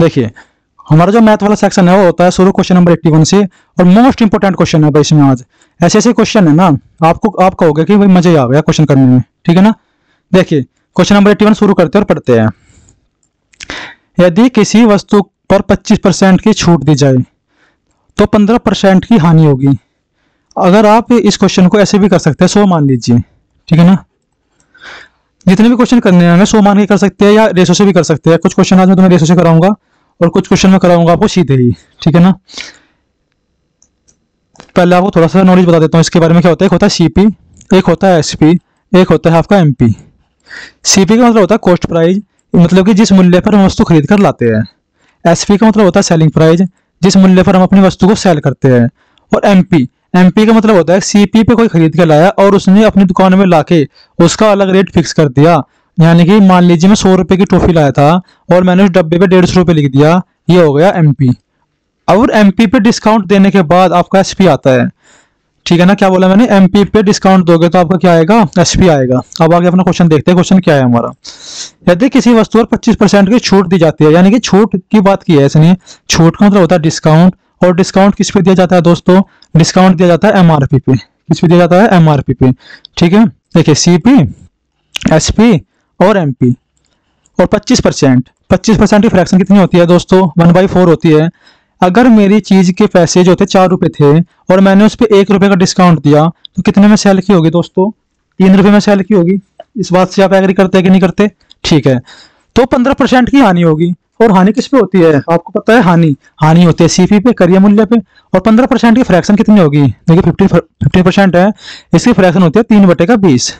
देखिए हमारा जो मैथ वाला सेक्शन है वो होता है शुरू क्वेश्चन नंबर 81 से, और मोस्ट इंपोर्टेंट क्वेश्चन है भाई इसमें। आज ऐसे ऐसे क्वेश्चन है ना, आप कहोगे कि भाई मजा ही आ गया क्वेश्चन करने में, ठीक है ना। देखिए क्वेश्चन नंबर 81 शुरू करते हैं और पढ़ते हैं। यदि किसी वस्तु पर 25% की छूट दी जाए तो 15% की हानि होगी। अगर आप इस क्वेश्चन को ऐसे भी कर सकते हैं, 100 मान लीजिए, ठीक है ना। जितने भी क्वेश्चन करने हैं 100 मान के कर सकते हैं या रेशो से भी कर सकते हैं। कुछ क्वेश्चन आज मैं तुम्हें रेशो से कराऊंगा और कुछ क्वेश्चन मैं कराऊंगा आपको सीधे ही, ठीक है ना। पहले आपको थोड़ा सा नॉलेज बता देता हूँ इसके बारे में। क्या होता है, एक होता है सीपी, एक होता है एसपी, एक होता है आपका एमपी। सीपी का मतलब होता है कॉस्ट प्राइस, मतलब कि जिस मूल्य पर हम वस्तु खरीद कर लाते हैं। एसपी का मतलब होता है सेलिंग प्राइस, जिस मूल्य पर हम अपनी वस्तु को सेल करते हैं। और एमपी का मतलब होता है सीपी पे कोई खरीद के लाया और उसने अपनी दुकान में लाके उसका अलग रेट फिक्स कर दिया। यानी कि मान लीजिए मैं 100 रुपए की टॉफी लाया था और मैंने उस डब्बे पे 150 रुपए लिख दिया, ये हो गया एमपी। और एमपी पे डिस्काउंट देने के बाद आपका एसपी आता है, ठीक है ना। क्या बोला मैंने, एमपी पे डिस्काउंट दोगे तो आपका क्या आएगा, एसपी आएगा। अब आगे अपना क्वेश्चन देखते हैं, क्वेश्चन क्या है हमारा। यदि किसी वस्तु पर 25% की छूट दी जाती है, यानी कि छूट की बात की है इसने। छूट का मतलब होता है डिस्काउंट, और डिस्काउंट किस पे दिया जाता है दोस्तों, डिस्काउंट दिया जाता है एमआरपी पे। किस पे दिया जाता है, एमआरपी पे, ठीक है। देखिए सीपी, एसपी और एमपी। और 25% की फ्रैक्शन कितनी होती है दोस्तों, 1/4 होती है। अगर मेरी चीज के पैसे जो थे 4 रुपए थे और मैंने उस पर 1 रुपए का डिस्काउंट दिया तो कितने में सेल की होगी दोस्तों, 3 रुपए में सेल की होगी। इस बात से आप एग्री करते हैं कि नहीं करते, ठीक है। तो 15% की हानि होगी। और हानि किस पे होती है, आपको पता है, हानि होती है सीपी पे, क्रय मूल्य पे। और 15% की फ्रैक्शन कितनी होगी, देखिए 50% है, इसकी फ्रैक्शन होती है 3/20।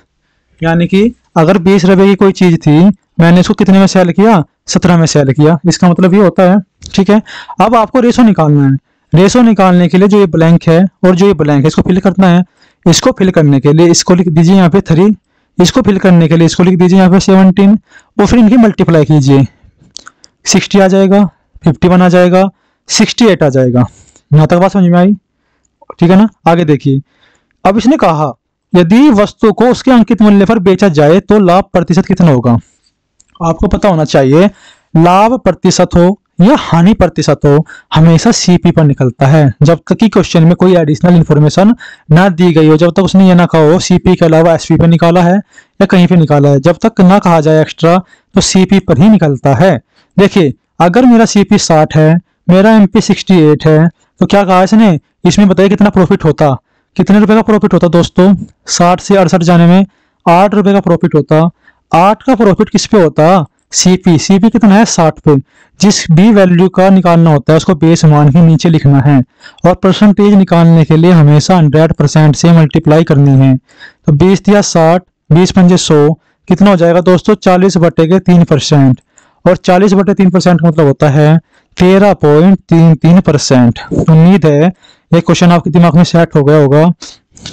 यानी कि अगर 20 रुपए की कोई चीज थी, मैंने इसको कितने में सेल किया, 17 में सेल किया। इसका मतलब ये होता है, ठीक है। अब आपको रेशो निकालना है। रेशो निकालने के लिए जो ये ब्लैंक है और जो ये ब्लैंक है इसको फिल करना है। इसको फिल करने के लिए इसको लिख दीजिए यहाँ पे 3, इसको फिल करने के लिए इसको लिख दीजिए यहाँ पे 17, और फिर इनकी मल्टीप्लाई कीजिए। 60 आ जाएगा, 51 आ जाएगा, 68 आ जाएगा। यहाँ तक बात समझ में आई, ठीक है ना। आगे देखिए, अब इसने कहा यदि वस्तु को उसके अंकित मूल्य पर बेचा जाए तो लाभ प्रतिशत कितना होगा। आपको पता होना चाहिए, लाभ प्रतिशत हो या हानि प्रतिशत हो, हमेशा सीपी पर निकलता है। जब तक कि क्वेश्चन में कोई एडिशनल इंफॉर्मेशन ना दी गई हो, जब तक उसने ये ना कहा हो सीपी के अलावा एसपी पे निकाला है या कहीं पे निकाला है, जब तक ना कहा जाए एक्स्ट्रा, तो सीपी पर ही निकलता है। देखिए अगर मेरा सीपी 60 है, मेरा एमपी 68 है, तो क्या कहा इसने, इसमें बताइए कितना प्रॉफिट होता, कितने रुपए का प्रॉफिट होता दोस्तों, 60 से 68 जाने में 8 रुपए का प्रॉफिट होता। 8 का प्रॉफिट किस पे होता, सीपी कितना है, 60 पे। जिस भी वैल्यू का निकालना होता है उसको बेस मान के नीचे लिखना है, और परसेंटेज निकालने के लिए हमेशा 100% से मल्टीप्लाई करनी है। तो 20 दिया 60, 20 पंजे 100, कितना हो जाएगा दोस्तों, 40/3%। और 40/3% का मतलब होता है 13.33%। उम्मीद है ये क्वेश्चन आपके दिमाग में सेट हो गया होगा,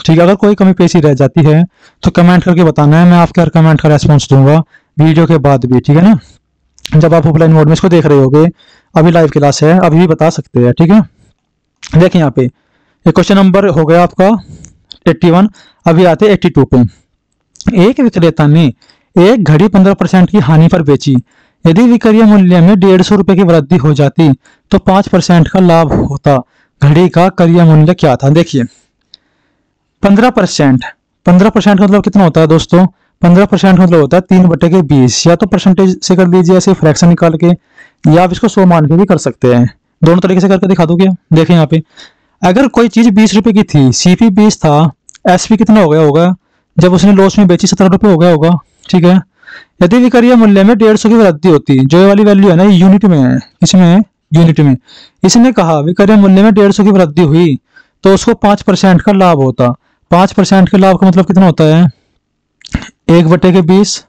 ठीक है। अगर कोई कमी पेशी रह जाती है तो कमेंट करके बताना है, मैं आपके हर कमेंट का रेस्पॉन्स दूंगा वीडियो के बाद भी, ठीक है ना। जब आप ऑफलाइन मोड में इसको देख रहे होगे, अभी लाइव क्लास है, अभी भी बता सकते हैं, ठीक है। देखिए यहाँ पे ये क्वेश्चन नंबर हो गया आपका 81। अभी आते 82 पे। एक विक्रेता ने एक घड़ी 15% की हानि पर बेची। यदि विक्रय मूल्य में 150 रुपए की वृद्धि हो जाती तो 5% का लाभ होता। घड़ी का क्रय मूल्य क्या था, देखिए 15% का मतलब कितना होता है दोस्तों, 15% मतलब होता है 3/20। या तो परसेंटेज से कर लीजिए ऐसे फ्रैक्शन निकाल के, या आप इसको 100 मान के भी कर सकते हैं। दोनों तरीके से करके दिखा दूं क्या, देखिए यहाँ पे अगर कोई चीज 20 रुपए की थी, सीपी 20 था, एसपी कितना हो गया होगा, जब उसने लॉस में बेची 17 रुपए हो गया होगा, ठीक है। यदि विक्रय मूल्य में 150 की वृद्धि होती, जो ये वाली वैल्यू है ना, यूनिट में है, इसमें है यूनिट में। इसने कहा विक्रय मूल्य में 150 की वृद्धि हुई तो उसको 5% का लाभ होता। 5% के लाभ का मतलब कितना होता है, 1/20।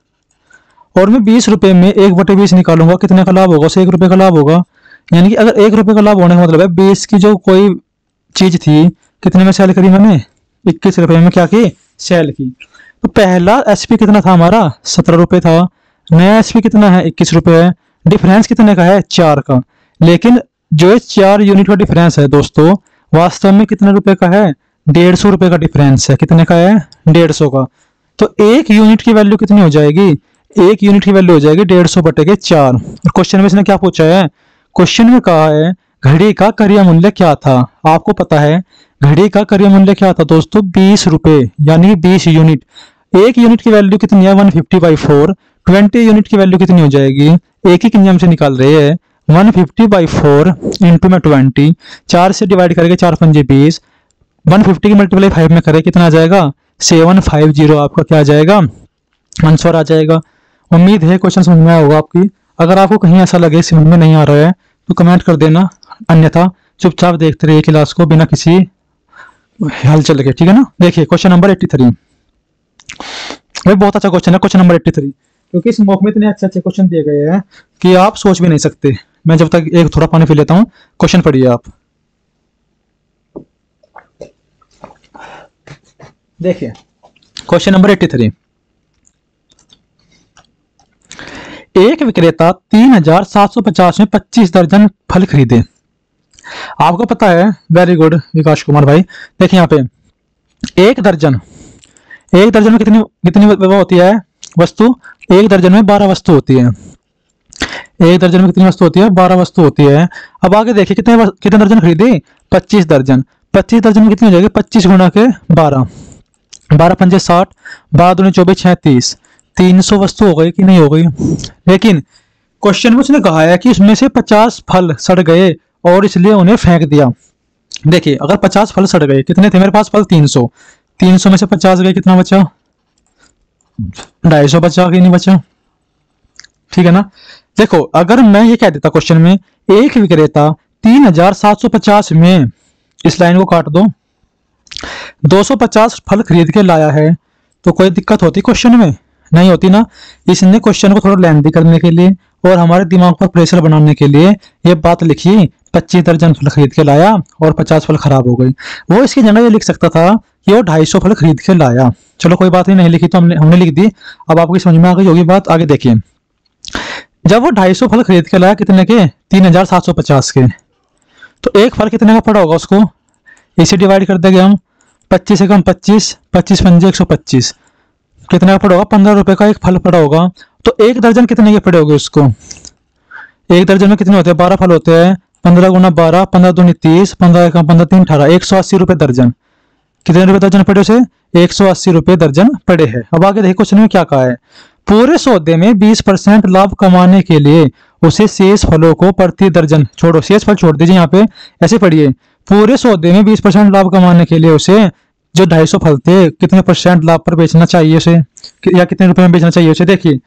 और मैं 20 रुपए में 1/20 निकालूंगा, कितने का लाभ होगा, उसे 1 रुपए का लाभ होगा। यानी कि अगर 1 रुपए का लाभ होने का मतलब है 20 की जो कोई चीज थी, कितने में सेल करी मैंने, 21 रुपए में क्या की, सेल की। तो पहला एसपी कितना था हमारा, 17 रुपए था। नया एसपी कितना है, 21 रुपए है। डिफरेंस कितने का है, 4 का। लेकिन जो 4 यूनिट का डिफरेंस है दोस्तों, वास्तव में कितने रुपए का है, 150 रुपए का डिफरेंस है। कितने का है, 150 का। तो एक यूनिट की वैल्यू कितनी हो जाएगी, एक यूनिट की वैल्यू हो जाएगी 150/4। और क्वेश्चन में इसने क्या पूछा है, क्वेश्चन में कहा है घड़ी का क्रय मूल्य क्या था। आपको पता है घड़ी का क्रय मूल्य क्या था दोस्तों, 20 रुपए, यानी 20 यूनिट। एक यूनिट की वैल्यू कितनी है, 150/4। 20 यूनिट की वैल्यू कितनी हो जाएगी, एक ही नियम से निकाल रहे हैं, 150/4 इंटू में 20, 4 से डिवाइड करके 4 पंजे 20, 150 की मल्टीप्लाई 5 में करे कितना आ जाएगा, 750 आपका क्या आ जाएगा, आंसर आ जाएगा। उम्मीद है क्वेश्चन समझ में आया होगा आपकी। अगर आपको कहीं ऐसा लगे समझ में नहीं आ रहा है तो कमेंट कर देना, अन्यथा चुपचाप देखते रहिए क्लास को बिना किसी हलचल के, ठीक है ना। देखिए क्वेश्चन नंबर 83, भाई बहुत अच्छा क्वेश्चन है क्वेश्चन नंबर 83, क्योंकि इस मॉक में इतने अच्छे अच्छे क्वेश्चन दिए गए हैं कि आप सोच भी नहीं सकते। मैं जब तक एक थोड़ा पानी पी लेता हूँ, क्वेश्चन पढ़िए आप। देखिए क्वेश्चन नंबर 83, एक विक्रेता 3750 में 25 दर्जन फल खरीदे। आपको पता है, वेरी गुड विकास कुमार भाई। देखिए यहाँ पे एक दर्जन में कितनी कितनी होती है वस्तु, एक दर्जन में 12 वस्तु होती है। एक दर्जन में कितनी वस्तु होती है, 12 वस्तु होती है। अब आगे देखिए कितने दर्जन खरीदे, 25 दर्जन। 25 दर्जन में कितनी हो जाएगी, 25 गुणा के 12, 12 पंजे 60, 12 दूनी 24, 36, 300 वस्तु हो गई कि नहीं हो गई। लेकिन क्वेश्चन में उसने कहा है कि उसमें से 50 फल सड़ गए और इसलिए उन्हें फेंक दिया। देखिए अगर 50 फल सड़ गए, कितने थे मेरे पास फल, 300, 300 में से 50 गए, कितना बचा, 250 बचा कि नहीं बचा, ठीक है ना। देखो अगर मैं ये कह देता क्वेश्चन में एक विक्रेता 3750 में, इस लाइन को काट दो, 250 फल खरीद के लाया है, तो कोई दिक्कत होती क्वेश्चन में, नहीं होती ना। इसने क्वेश्चन को थोड़ा लेंथी करने के लिए और हमारे दिमाग पर प्रेशर बनाने के लिए ये बात लिखी, 25 दर्जन फल खरीद के लाया और 50 फल खराब हो गई। वो इसकी जगह ये लिख सकता था कि वो 250 फल खरीद के लाया। चलो कोई बात नहीं लिखी तो हमने लिख दी। अब आपकी समझ में आ गई होगी बात। आगे देखिए, जब वो 250 फल खरीद के लाया, कितने के, 3750 के, तो एक फल कितने का पड़ा होगा उसको, इसे डिवाइड कर देंगे हम, 25 से कम 25, 25 पंजे 125, कितने का पड़ा होगा, 15 रुपए का एक फल पड़ा होगा। तो एक दर्जन कितने के पड़े होंगे उसको, एक दर्जन में कितने होते हैं, 12 फल होते हैं, 15 गुना 12, 15 दूनी 30, 15 का 15 3 18, 180 रुपए दर्जन। कितने रुपए दर्जन पड़े उसे, 180 रुपए दर्जन पड़े हैं। अब आगे देखिए क्वेश्चन में क्या कहा है, पूरे सौदे में 20% लाभ कमाने के लिए उसे शेष फलों को प्रति दर्जन, छोड़ो शेष फल छोड़ दीजिए, यहाँ पे ऐसे पढ़िए, पूरे सौदे में 20% लाभ कमाने के लिए उसे जो 250 फल थे, कितने % लाभ पर बेचना चाहिए उसे, या कितने रुपए में बेचना चाहिए उसे। देखिए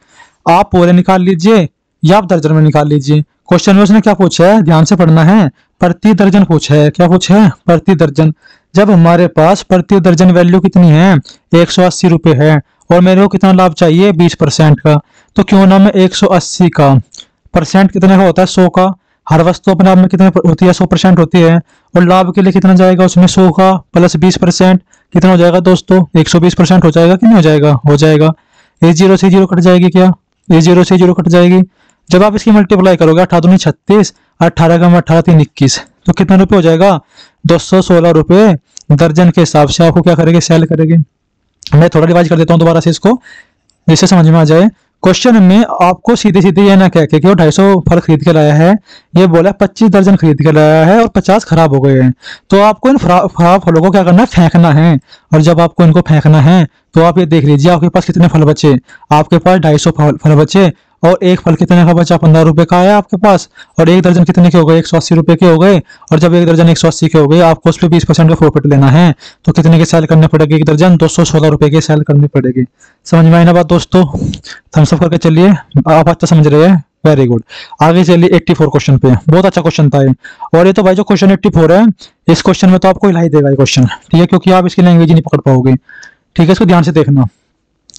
आप पूरे निकाल लीजिए या आप दर्जन में निकाल लीजिए। क्वेश्चन में उसने क्या पूछा है, ध्यान से पढ़ना है, प्रति दर्जन पूछा है। क्या पूछा है, प्रति दर्जन। जब हमारे पास प्रति दर्जन वैल्यू कितनी है, 180 रुपए है, और मेरे को कितना लाभ चाहिए, 20% का, तो क्यों ना मैं 180 का परसेंट कितने का होता है, 100 का। हर वस्तु अपने आप में कितने होती है, 100% होती है, और लाभ के लिए कितना जाएगा उसमें, 100 का प्लस 20%, कितना हो जाएगा दोस्तों, 120% हो जाएगा कि नहीं हो जाएगा, हो जाएगा। ये 0 से 0 कट जाएगी, क्या ये 0 से 0 कट जाएगी। जब आप इसकी मल्टीप्लाई करोगे, 18 दूनी 36, 18 का 18 3 21, तो कितने रुपए हो जाएगा, 216 रुपए दर्जन के हिसाब से आपको क्या करेंगे, सेल करेंगे। मैं थोड़ा रिवाइज कर देता हूँ दोबारा से इसको, जिससे समझ में आ जाए। क्वेश्चन में आपको सीधे सीधे ये ना कह के कि वो 250 फल खरीद के लाया है, ये बोला 25 दर्जन खरीद के लाया है और 50 खराब हो गए हैं, तो आपको इन खराब फलों को क्या करना है, फेंकना है। और जब आपको इनको फेंकना है तो आप ये देख लीजिए आपके पास कितने फल बचे, आपके पास 250 फल बचे, और एक फल कितने का बचा, 15 रुपए का आया आपके पास, और एक दर्जन कितने के हो गए, 180 रुपए के हो गए। और जब एक दर्जन 180 के हो गए, आपको उस पर 20% का प्रॉफिट लेना है, तो कितने के सेल करने पड़ेगी, एक दर्जन 216 रुपए के सेल करनी पड़ेगी। समझ में आई ना बात दोस्तों, थम्स अप करके चलिए, आप अच्छा समझ रहे हैं, वेरी गुड। आगे चलिए 84 क्वेश्चन पे, बहुत अच्छा क्वेश्चन था ये। और ये तो भाई जो क्वेश्चन 84 है, इस क्वेश्चन में तो आपको हिला ही देगा ये क्वेश्चन, ठीक है, क्योंकि आप इसकी लैंग्वेज नहीं पकड़ पाओगे, ठीक है, इसको ध्यान से देखना।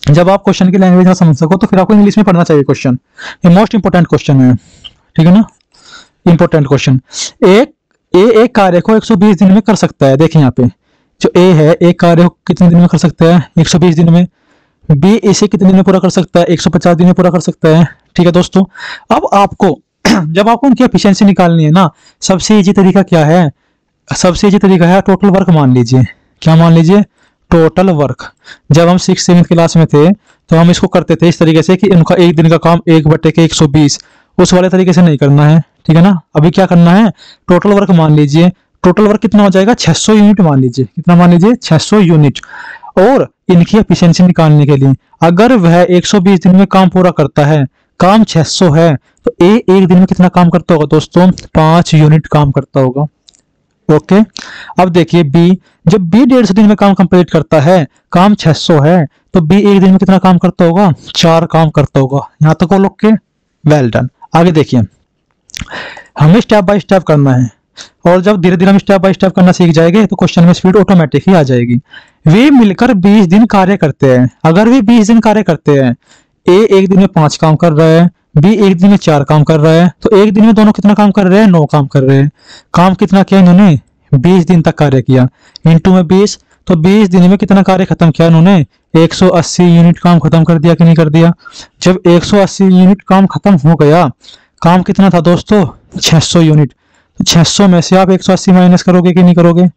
जब आप क्वेश्चन की लैंग्वेज ना समझ सको तो फिर आपको इंग्लिश में पढ़ना चाहिए क्वेश्चन, ये मोस्ट इंपोर्टेंट क्वेश्चन है, ठीक है ना, इंपोर्टेंट क्वेश्चन। एक कार्य को 120 दिन में कर सकता है। देखिए यहाँ पे जो ए है, एक कार्य को कितने दिन में कर सकता है, 120 दिन में। बी इसे कितने दिन में पूरा कर सकता है, 150 दिन में पूरा कर सकता है, ठीक है दोस्तों। अब आपको जब आपको उनकी एफिशिएंसी निकालनी है ना, सबसे इजी तरीका क्या है, सबसे इजी तरीका है टोटल वर्क मान लीजिए। क्या मान लीजिए, टोटल वर्क। जब हम 6th-7th क्लास में थे तो हम इसको करते थे इस तरीके से कि इनका एक दिन का काम 1/120, उस वाले तरीके से नहीं करना है, ठीक है ना। अभी क्या करना है, टोटल वर्क मान लीजिए, टोटल वर्क कितना हो जाएगा 600 यूनिट मान लीजिए, कितना मान लीजिए 600 यूनिट। और इनकी एफिशिएंसी निकालने के लिए अगर वह 120 दिन में काम पूरा करता है, काम 600 है, तो ए एक दिन में कितना काम करता होगा दोस्तों, 5 यूनिट काम करता होगा। ओके, अब देखिए बी, जब बी 150 दिन में काम कंप्लीट करता है, काम 600 है, तो बी एक दिन में कितना काम करता होगा, 4 काम करता होगा। यहां तक वो ओके, वेल डन। आगे देखिए, हमें स्टेप बाय स्टेप करना है, और जब धीरे धीरे हम स्टेप बाय स्टेप करना सीख जाएंगे तो क्वेश्चन में स्पीड ऑटोमेटिक ही आ जाएगी। वे मिलकर 20 दिन कार्य करते हैं। अगर वे 20 दिन कार्य करते हैं, ए एक दिन में 5 काम कर रहा है, बी एक दिन में 4 काम कर रहा है, तो एक दिन में दोनों कितना काम कर रहे हैं, 9 काम कर रहे हैं। काम कितना किया इन्होंने, 20 दिन तक कार्य किया, इंटू में 20, तो 20 दिन में कितना कार्य खत्म किया इन्होंने, 180 यूनिट काम खत्म कर दिया कि नहीं कर दिया। जब 180 यूनिट काम खत्म हो गया, काम कितना था दोस्तों 600 यूनिट, तो 600 में से आप 180 माइनस करोगे कि नहीं करोगे,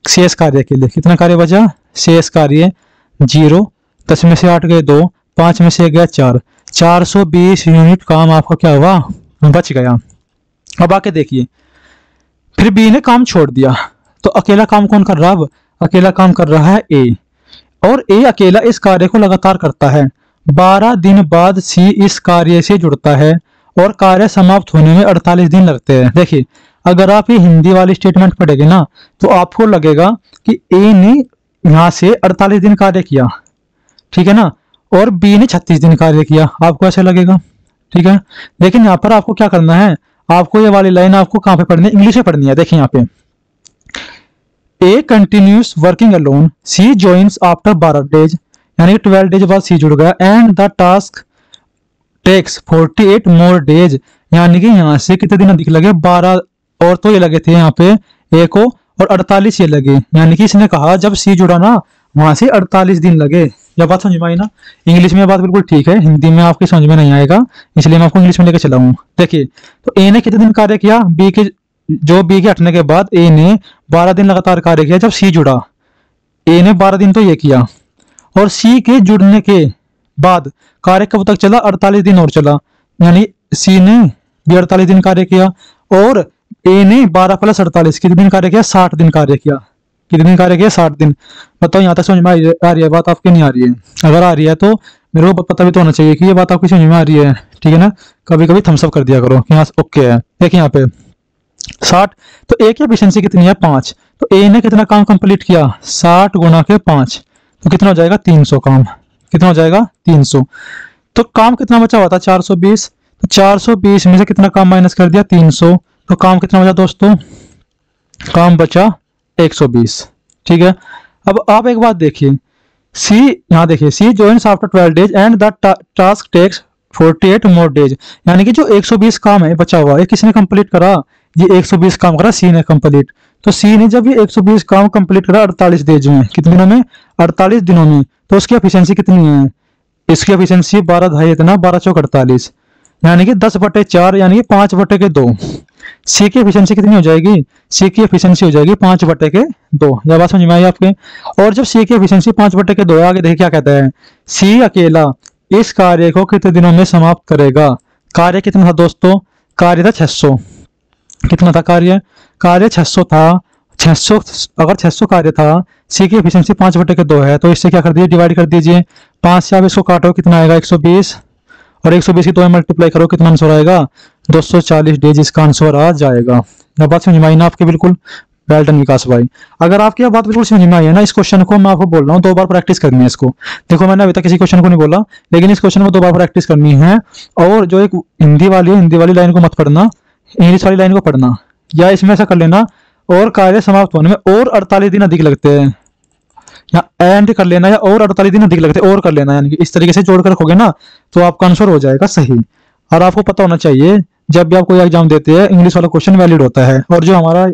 शेष कार्य के लिए कितना कार्य बचा, शेष कार्य 0, 10 में से 8 गए 2, 5 में से 1 गया 4, 420 यूनिट काम आपका क्या हुआ, बच गया। अब आके देखिए, फिर बी ने काम छोड़ दिया, तो अकेला काम कौन कर रहा है, अब अकेला काम कर रहा है ए, और ए अकेला इस कार्य को लगातार करता है। 12 दिन बाद सी इस कार्य से जुड़ता है और कार्य समाप्त होने में 48 दिन लगते हैं। देखिए, अगर आप ये हिंदी वाली स्टेटमेंट पढ़ेंगे ना, तो आपको लगेगा कि ए ने यहां से 48 दिन कार्य किया, ठीक है ना, और बी ने 36 दिन कार्य किया, आपको ऐसे लगेगा, ठीक है। लेकिन यहाँ पर आपको क्या करना है, आपको ये वाली लाइन आपको कहाँ पे पढ़नी है, इंग्लिश में पढ़नी है। देखिए यहाँ पे, A continues working alone, C joins after 12 days, यानी 12 डेज बाद सी जुड़ गया, and the task takes 48 more days, यानी कि यहाँ से कितने दिन अधिक लगे, 12 और तो ये लगे थे यहाँ पे ए को, और 48 ये लगे, यानी कि इसने कहा जब सी जुड़ा ना वहां से 48 दिन लगे। यह बात समझ में आई ना, इंग्लिश में बात बिल्कुल ठीक है, हिंदी में आपकी समझ में नहीं आएगा, इसलिए मैं आपको इंग्लिश में लेकर चला हूँ। देखिए, तो ए ने कितने दिन कार्य किया, बी के हटने के बाद ए ने 12 दिन लगातार कार्य किया। जब सी जुड़ा, ए ने 12 दिन तो ये किया, और सी के जुड़ने के बाद कार्य कब तक चला, 48 दिन और चला, यानी सी ने भी 48 दिन कार्य किया, और ए ने 12 + 48 कितने दिन कार्य किया, 60 दिन कार्य किया। कितने दिन कार्य किया, 60 दिन। बताओ यहाँ तक समझ में आ रही है बात, आपकी नहीं आ रही है? अगर आ रही है तो मेरे को पता भी तो होना चाहिए कि ये बात आपकी समझ में आ रही है, ठीक है ना। कभी कभी थम्स अप कर दिया करो कि हाँ ओके है। देखिए यहाँ पे 60, तो ए की एफिशिएंसी कितनी है, 5, तो ए ने कितना काम कंप्लीट किया, 60 गुणा के 5, तो कितना हो जाएगा 300 काम, कितना हो जाएगा 300। तो काम कितना बचा हुआ था 420, तो 420 में से कितना काम माइनस कर दिया 300, तो काम कितना बचा दोस्तों, काम बचा 120, ठीक है। अब आप एक बात देखिए, सी यहाँ देखिए, C joins after 12 days and the task takes 48 more days, यानी कि जो 120 काम है बचा हुआ, ये किसने कंप्लीट करा, ये 120 काम करा सी ने कंप्लीट। तो सी ने जब ये 120 काम कंप्लीट करा 48 डेज में, कितने दिनों में, 48 दिनों में, तो उसकी एफिशिएंसी कितनी है, इसकी एफिशिएंसी 12 ढाई इतना 12 चौक 48, यानी कि 10/4, यानी कि 5/2। सी की एफिशिएंसी कितनी हो जाएगी, सी की एफिशिएंसी हो जाएगी 5/2। यह बात समझ में आई आपके। और जब सी की एफिशिएंसी 5/2 है, आगे देखिए क्या कहता है, सी अकेला इस कार्य को कितने दिनों में समाप्त करेगा। कार्य कितना था दोस्तों, कार्य था 600, कितना था कार्य, कार्य 600 था, 600 अगर 600 कार्य था, सी की एफिशिएंसी 5/2 है, तो इससे क्या कर दीजिए, डिवाइड कर दीजिए, 5 से आप इसको काटो कितना आएगा 120, और 120 की 2 मल्टीप्लाई करो कितना आंसर आएगा 240 डेज, इसका आंसर आ जाएगा। यह बात समझ में आई ना आपके, बिल्कुल वेल डन विकास भाई। अगर आपकी यह बात बिल्कुल समझ में आई है ना, इस क्वेश्चन को मैं आपको बोल रहा हूँ 2 बार प्रैक्टिस करनी है इसको। देखो मैंने अभी तक किसी क्वेश्चन को नहीं बोला, लेकिन इस क्वेश्चन को 2 बार प्रैक्टिस करनी है। और जो एक हिंदी वाली है, हिंदी वाली लाइन को मत पढ़ना, इंग्लिश वाली लाइन को पढ़ना, या इसमें ऐसा कर लेना, और कार्य समाप्त होने में और 48 दिन अधिक लगते हैं, या एंड कर लेना, या और 48 दिन अधिक लगते हैं और कर लेना, यानी कि इस तरीके से जोड़ कर रखोगे ना तो आपका आंसर हो जाएगा सही। और आपको पता होना चाहिए जब भी आप कोई एग्जाम देते हैं, इंग्लिश वाला क्वेश्चन वैलिड होता है। और जो हमारा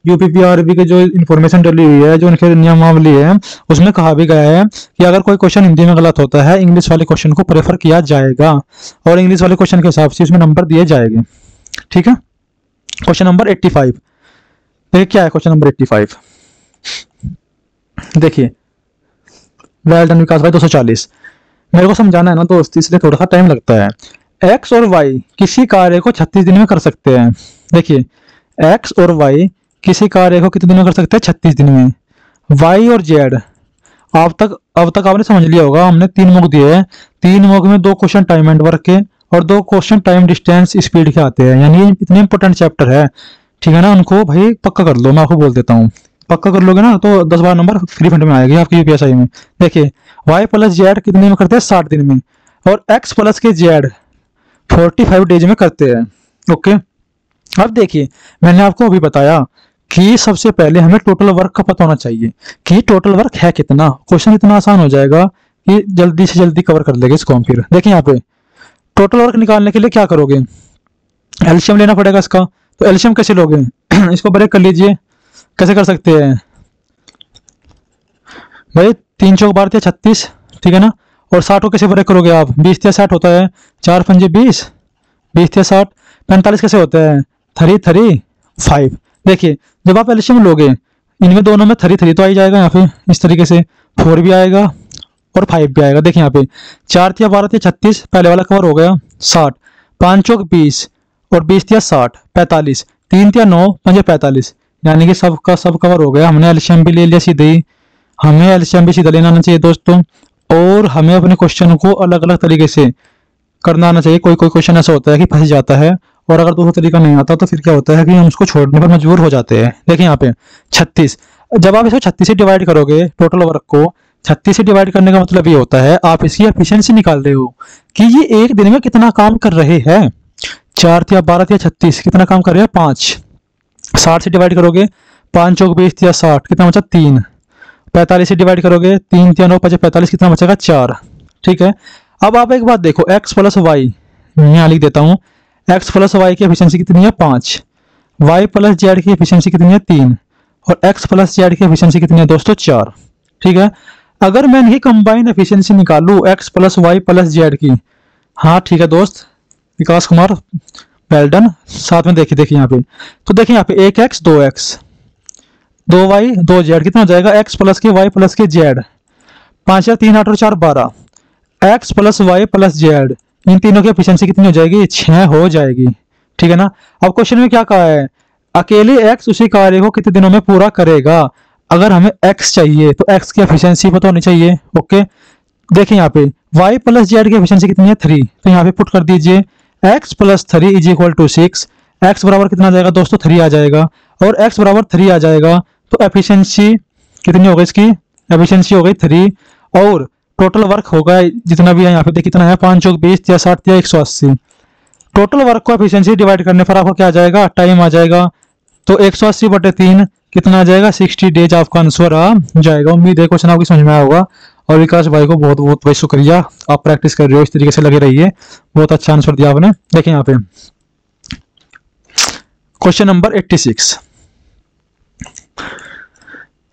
यूपीपीआरबी के जो इन्फॉर्मेशन डली हुई है, जो उनके नियमावली है, उसमें कहा भी गया है कि अगर कोई क्वेश्चन हिंदी में गलत होता है, इंग्लिश वाले क्वेश्चन को प्रेफर किया जाएगा, और इंग्लिश वाले क्वेश्चन के हिसाब से उसमें नंबर दिए जाएंगे, ठीक है। क्वेश्चन नंबर 85 देखिए क्या है, क्वेश्चन नंबर 85 देखिए, वेल डन विकास भाई 240। मेरे को समझाना है ना दोस्त, इसलिए थोड़ा सा टाइम लगता है। एक्स और वाई किसी कार्य को 36 दिन में कर सकते हैं। देखिए एक्स और वाई किसी कार्य को कितने दिन में कर सकते हैं? 36 दिन में। वाई और जेड अब तक आपने समझ लिया होगा, हमने 3 मॉक दिए हैं। 3 मॉक में 2 क्वेश्चन टाइम एंड वर्क के और 2 क्वेश्चन टाइम डिस्टेंस स्पीड के आते हैं, यानी ये इतने इंपॉर्टेंट चैप्टर है, ठीक है ना। उनको भाई पक्का कर लो, मैं आपको बोल देता हूँ, पक्का कर लोगे ना तो 10-12 नंबर फ्री फंड में आएगी आपकी यूपीएसआई में। देखिए वाई प्लस जेड कितने में करते हैं? 60 दिन में। और एक्स प्लस के जेड 45 डेज में करते हैं। ओके, अब देखिए मैंने आपको अभी बताया कि सबसे पहले हमें टोटल वर्क का पता होना चाहिए कि टोटल वर्क है कितना। क्वेश्चन इतना आसान हो जाएगा कि जल्दी से जल्दी कवर कर लेंगे इसको हम। फिर देखिए यहाँ पे टोटल वर्क निकालने के लिए क्या करोगे? एलसीएम लेना पड़ेगा इसका। तो एलसीएम कैसे लोगे? इसको ब्रेक कर लीजिए। कैसे कर सकते हैं भाई? 3 चौक 12 36, ठीक है ना। और 60 को कैसे ब्रेक करोगे आप? 20 या 60 होता है, 4 पंजे 20, 20 या 60। 45 कैसे होता है? 3 3 5। देखिए जब आप एलसीएम लोगे इनमें दोनों में 3 3 तो आ ही जाएगा यहाँ पे, इस तरीके से 4 भी आएगा और 5 भी आएगा। देखिए यहाँ पे 4 या 12 या 36, पहले वाला कवर हो गया। 60, 5 चौक 20 और 20 या 60 45, 3 या 9 5 45, यानी कि सब का सब कवर हो गया। हमने एलसीएम भी ले लिया सीधे ही। हमें एलसीएम भी सीधा लेना आना चाहिए दोस्तों, और हमें अपने क्वेश्चन को अलग अलग तरीके से करना आना चाहिए। कोई कोई क्वेश्चन ऐसा होता है कि फंस जाता है, और अगर दूसरा तरीका नहीं आता तो फिर क्या होता है कि हम उसको छोड़ने पर मजबूर हो जाते हैं। देखिए यहाँ पे 36, जब आप इसको 36 से डिवाइड करोगे, टोटल वर्क को 36 से डिवाइड करने का मतलब ये होता है आप इसकी एफिशिएंसी निकाल रहे हो कि ये एक दिन में कितना काम कर रहे हैं। 4 या 12 या 36 कितना काम कर रहे हैं? 5। 60 से डिवाइड करोगे, 5 चौक 20 या 60 कितना बचा? 3। 45 से डिवाइड करोगे, 3 या 9 5 45 कितना बचेगा? 4। ठीक है, अब आप एक बात देखो, x प्लस वाई यहाँ लिख देता हूँ। x प्लस वाई की एफिशिएंसी कितनी है? 5। y प्लस जेड की एफिशिएंसी कितनी है? 3। और x प्लस जेड की एफिशिएंसी कितनी है दोस्तों? 4। ठीक है, अगर मैं इनकी कंबाइन एफिशिएंसी निकालूं x plus Y plus z की, हाँ ठीक है दोस्त विकास कुमार, वेल डन। साथ में देखिए यहाँ पे, तो देखिए यहाँ पे 1x 2x 2y 2z कितना हो जाएगा? x प्लस के y प्लस के z, 5 या 3 8 और 4 12, x plus Y plus Z, इन तीनों की एफिशिएंसी कितनी हो जाएगी? 6 हो जाएगी। ठीक है ना। अब क्वेश्चन में क्या कहा है? अकेले x उसी कार्य को कितने दिनों में पूरा करेगा। अगर हमें x चाहिए तो x की एफिशिएंसी पता होनी चाहिए। ओके, देखिए यहाँ पे y प्लस जेड की एफिशिएंसी कितनी है? 3। तो यहाँ पे पुट कर दीजिए x plus 3 is equal to 6। x बराबर कितना आ जाएगा दोस्तों? 3 आ जाएगा, और x बराबर 3 आ जाएगा तो एफिशिएंसी कितनी हो गई? इसकी एफिशिएंसी हो गई 3, और टोटल वर्क होगा जितना भी है यहाँ पे देखिए कितना है? 5 चौक 20 या 60 या 180। टोटल वर्क को एफिशिएंसी डिवाइड करने पर आपको क्या आ जाएगा? टाइम आ जाएगा। तो 180/3 कितना आ जाएगा? 60 डेज आपका आंसर आ जाएगा। उम्मीद है क्वेश्चन आपकी समझ में आया होगा, और विकास भाई को बहुत बहुत भाई शुक्रिया, आप प्रैक्टिस कर रहे हो, इस तरीके से लगे रहिए। बहुत अच्छा आंसर दिया आपने। देखिए यहाँ पे क्वेश्चन नंबर 86,